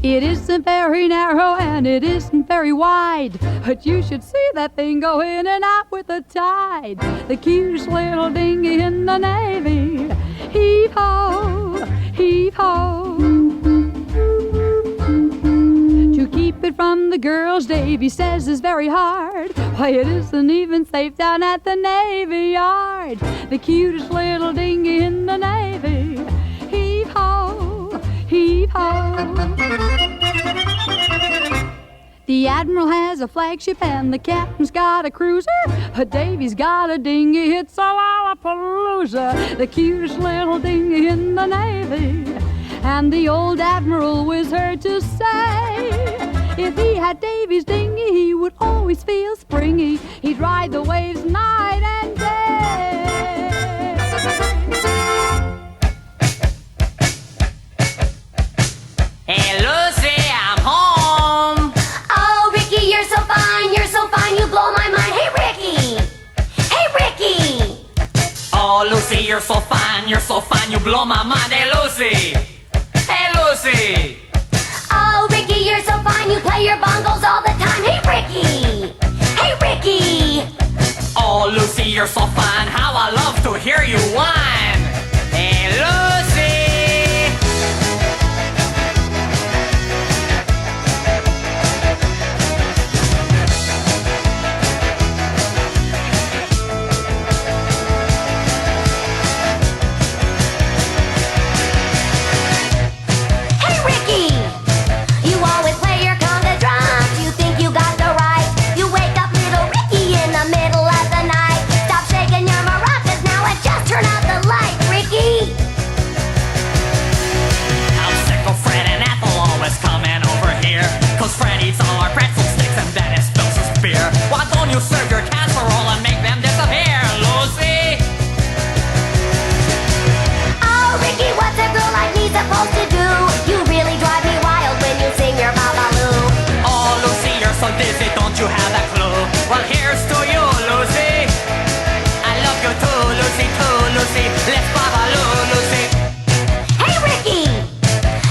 It isn't very narrow and it isn't very wide, but you should see that thing go in and out with the tide. The cutest little dinghy in the Navy. Heave ho, heave ho. To keep it from the girls, Davy says is very hard. Why, it isn't even safe down at the Navy Yard. The cutest little dinghy in the Navy. Heave ho, heave ho. The Admiral has a flagship and the captain's got a cruiser, but Davy's got a dinghy, it's a Lollapalooza. The cutest little dinghy in the Navy. And the old Admiral was heard to say, if he had Davy's dinghy, he would always feel springy. He'd ride the waves night and day. Hey, Lucy, I'm home. Oh, Ricky, you're so fine, you blow my mind. Hey, Ricky! Hey, Ricky! Oh, Lucy, you're so fine, you blow my mind. Hey, Lucy! Hey, Lucy! Oh, Ricky, you're so fine, you play your bongos all the time. Hey, Ricky! Hey, Ricky! Oh, Lucy, you're so fine, how I love to hear you whine. Hey, Lucy! You serve your casserole and make them disappear, Lucy! Oh, Ricky, what's a girl like me supposed to do? You really drive me wild when you sing your babaloo. Oh, Lucy, you're so dizzy, don't you have a clue? Well, here's to you, Lucy. I love you too, Lucy, Lucy. Let's babaloo, Lucy. Hey, Ricky!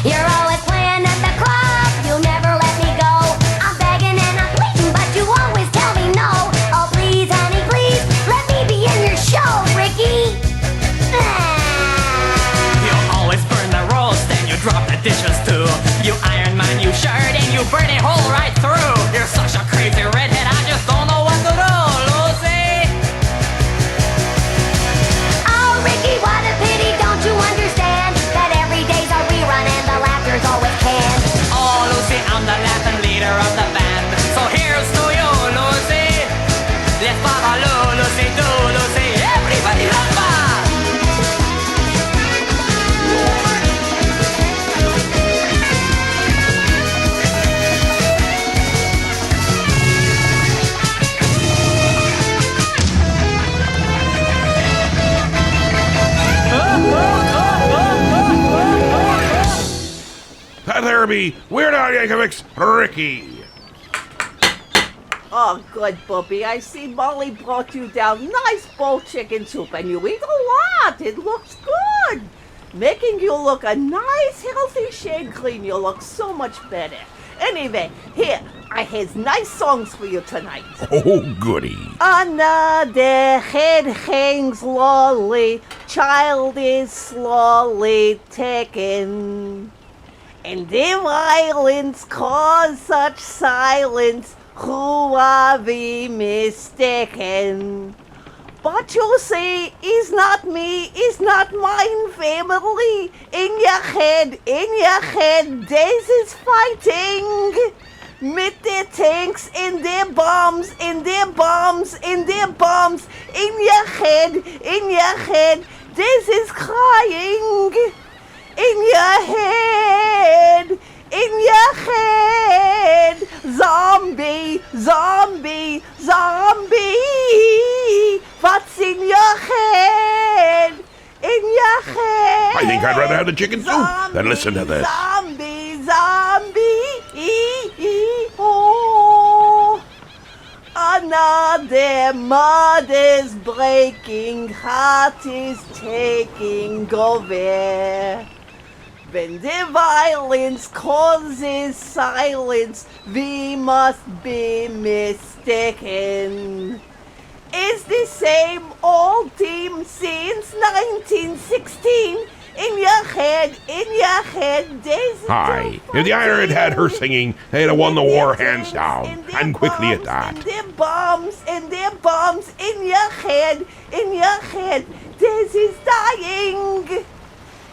You're always playing at the club. You never let me go. I'm begging and I'm pleading, but you always tell me no. Oh, please, honey, please, let me be in your show, Ricky. You always burn the roast and you drop the dishes too. You iron my new shirt and you burn it whole right through. You're such a crazy redhead, I just don't know what to do, Lucy. Oh, Ricky, what a pity, don't you understand that every day's a rerun and the laughter's always canned? Oh, Lucy, I'm the laughing leader of the band. So here's to you, Lucy. Let's babaloo, Lucy, do, Lucy. Everybody rumba! That there be Weird Al Yankovic's Ricky. Oh, good, Bubby. I see Molly brought you down nice boiled chicken soup, and you eat a lot. It looks good. Making you look a nice, healthy shade clean. You look so much better. Anyway, here, I has nice songs for you tonight. Oh, goody. Another head hangs lowly, child is slowly taken. And the violence cause such silence, who are we mistaken? But you see, it's not me, it's not mine family. In your head, this is fighting. Mit the tanks and the bombs, and the bombs, and the bombs. In your head, this is crying. In your head, zombie, zombie, zombie. What's in your head? In your head. I think I'd rather have the chicken soup than listen to this. Zombie, zombie. Oh. Another mother's breaking, heart is taking over. When the violence causes silence, we must be mistaken. It's the same old team since 1916. In your head, there's Hi. If the Iron had her singing, they'd have won the war hands down, and quickly at that. and the bombs in your head, this is dying.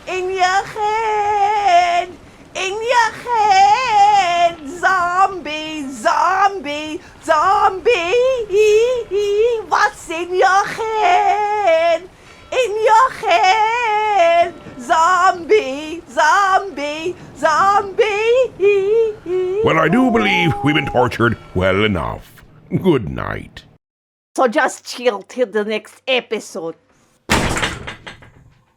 In your head, zombie, zombie, zombie. What's in your head? In your head, zombie, zombie, zombie. Well, I do believe we've been tortured well enough. Good night. So just chill till the next episode.